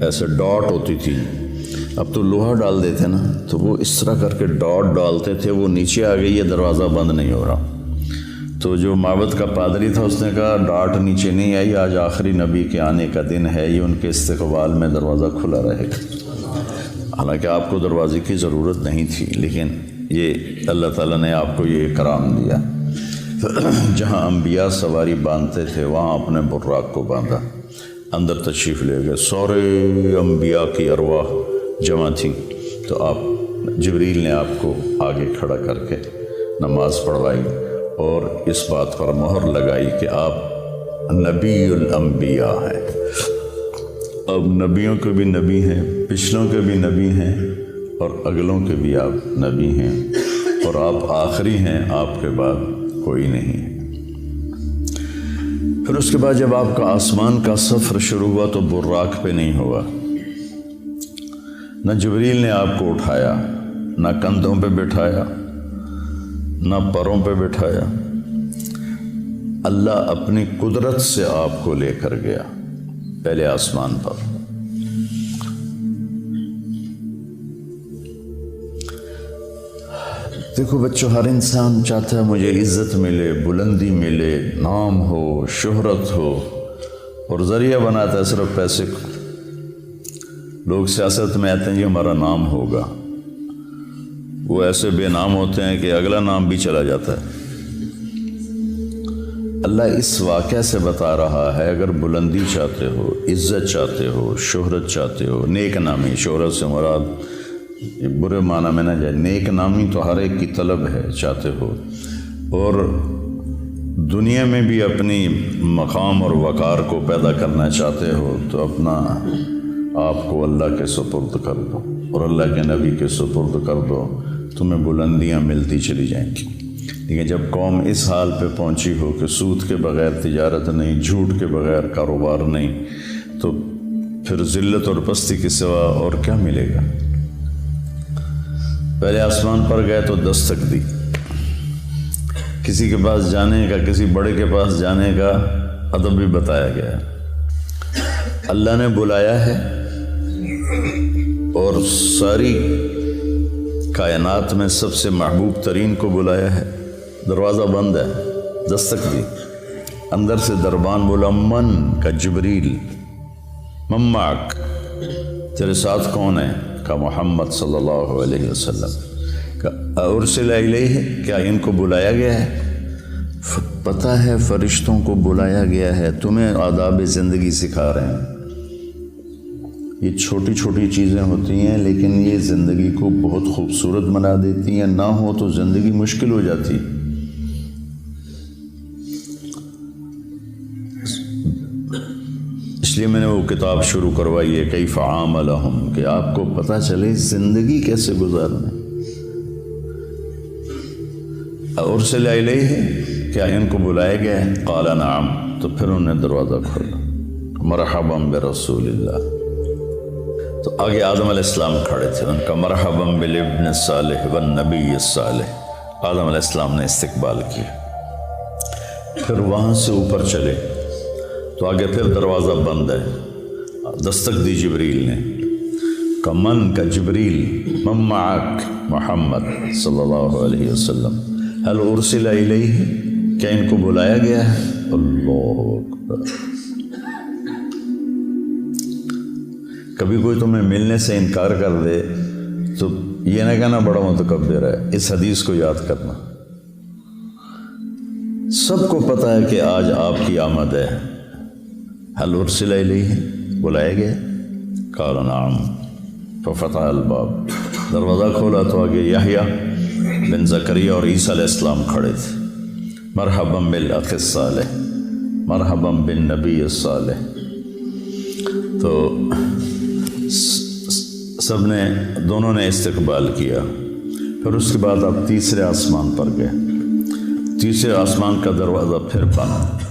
ایسے ڈاٹ ہوتی تھی، اب تو لوہا ڈال دیتے نا، تو وہ اس طرح کر کے ڈاٹ ڈالتے تھے، وہ نیچے آ گئی، یہ دروازہ بند نہیں ہو رہا۔ تو جو معبد کا پادری تھا اس نے کہا ڈاٹ نیچے نہیں آئی، آج آخری نبی کے آنے کا دن ہے، یہ ان کے استقبال میں دروازہ کھلا رہے گا۔ حالانکہ آپ کو دروازے کی ضرورت نہیں تھی، لیکن یہ اللہ تعالیٰ نے آپ کو یہ اکرام دیا۔ جہاں انبیاء سواری باندھتے تھے وہاں اپنے براق کو باندھا، اندر تشریف لے گئے، سارے انبیاء کی ارواح جمع تھیں۔ تو آپ جبریل نے آپ کو آگے کھڑا کر کے نماز پڑھوائی اور اس بات پر مہر لگائی کہ آپ نبی الانبیاء ہیں۔ اب نبیوں کے بھی نبی ہیں، پچھلوں کے بھی نبی ہیں اور اگلوں کے بھی آپ نبی ہیں، اور آپ آخری ہیں، آپ کے بعد کوئی نہیں ہے۔ پھر اس کے بعد جب آپ کا آسمان کا سفر شروع ہوا تو براق پہ نہیں ہوا، نہ جبریل نے آپ کو اٹھایا، نہ کندھوں پہ بٹھایا، نہ پروں پہ بٹھایا، اللہ اپنی قدرت سے آپ کو لے کر گیا پہلے آسمان پر۔ دیکھو بچوں، ہر انسان چاہتا ہے مجھے عزت ملے، بلندی ملے، نام ہو، شہرت ہو، اور ذریعہ بناتا ہے صرف پیسے کو۔ لوگ سیاست میں آتے ہیں جی ہمارا نام ہوگا، وہ ایسے بے نام ہوتے ہیں کہ اگلا نام بھی چلا جاتا ہے۔ اللہ اس واقعہ سے بتا رہا ہے اگر بلندی چاہتے ہو، عزت چاہتے ہو، شہرت چاہتے ہو، نیک نامی، شہرت سے مراد یہ برے معنی میں نہ جائے، نیک نامی تو ہر ایک کی طلب ہے، چاہتے ہو، اور دنیا میں بھی اپنی مقام اور وقار کو پیدا کرنا چاہتے ہو تو اپنا آپ کو اللہ کے سپرد کر دو اور اللہ کے نبی کے سپرد کر دو، تمہیں بلندیاں ملتی چلی جائیں گی۔ لیکن جب قوم اس حال پہ پہنچی ہو کہ سود کے بغیر تجارت نہیں، جھوٹ کے بغیر کاروبار نہیں، تو پھر ذلت اور پستی کے سوا اور کیا ملے گا؟ پہلے آسمان پر گئے تو دستک دی، کسی کے پاس جانے کا، کسی بڑے کے پاس جانے کا ادب بھی بتایا گیا ہے۔ اللہ نے بلایا ہے اور ساری کائنات میں سب سے محبوب ترین کو بلایا ہے، دروازہ بند ہے، دستک دی، اندر سے دربان بولا، من کا جبریل، من معک، تیرے ساتھ کون ہے؟ کا محمد صلی اللہ علیہ وسلم۔ کا ارسل الیہ، کیا ان کو بلایا گیا ہے؟ پتہ ہے فرشتوں کو بلایا گیا ہے، تمہیں آداب زندگی سکھا رہے ہیں۔ یہ چھوٹی چھوٹی چیزیں ہوتی ہیں لیکن یہ زندگی کو بہت خوبصورت بنا دیتی ہیں، نہ ہو تو زندگی مشکل ہو جاتی۔ اس لیے میں نے وہ کتاب شروع کروائی ہے، کیف عاملہم، کہ آپ کو پتہ چلے زندگی کیسے گزارنا۔ ارسل الیہ، کیا ان کو بلایا گیا ہے؟ قال نعم، تو پھر انہوں نے دروازہ کھولا، مرحبا برسول اللہ۔ تو آگے آدم علیہ السلام کھڑے تھے، ان کا مرحبا بالابن الصالح والنبی الصالح، آدم علیہ السلام نے استقبال کیا۔ پھر وہاں سے اوپر چلے تو آگے پھر دروازہ بند ہے، دستک دی جبریل نے، کا من کا جبریل، من معک محمد صلی اللہ علیہ وسلم، هل ارسل الیہ، کیا ان کو بلایا گیا ہے؟ اللہ اکبر۔ کبھی کوئی تمہیں ملنے سے انکار کر دے تو یہ نہ کہنا بڑا متکبر ہے، اس حدیث کو یاد کرنا۔ سب کو پتہ ہے کہ آج آپ کی آمد ہے، هل ارسل الیہ، بلایا گیا؟ قال نعم، ففتح الباب، دروازہ کھولا تو آگے یحییٰ بن زکریا اور عیسیٰ علیہ السلام کھڑے تھے، مرحبا بالاخ الصالح، مرحبا بالنبی الصالح۔ تو سب نے، دونوں نے استقبال کیا۔ پھر اس کے بعد آپ تیسرے آسمان پر گئے، تیسرے آسمان کا دروازہ پھر بند۔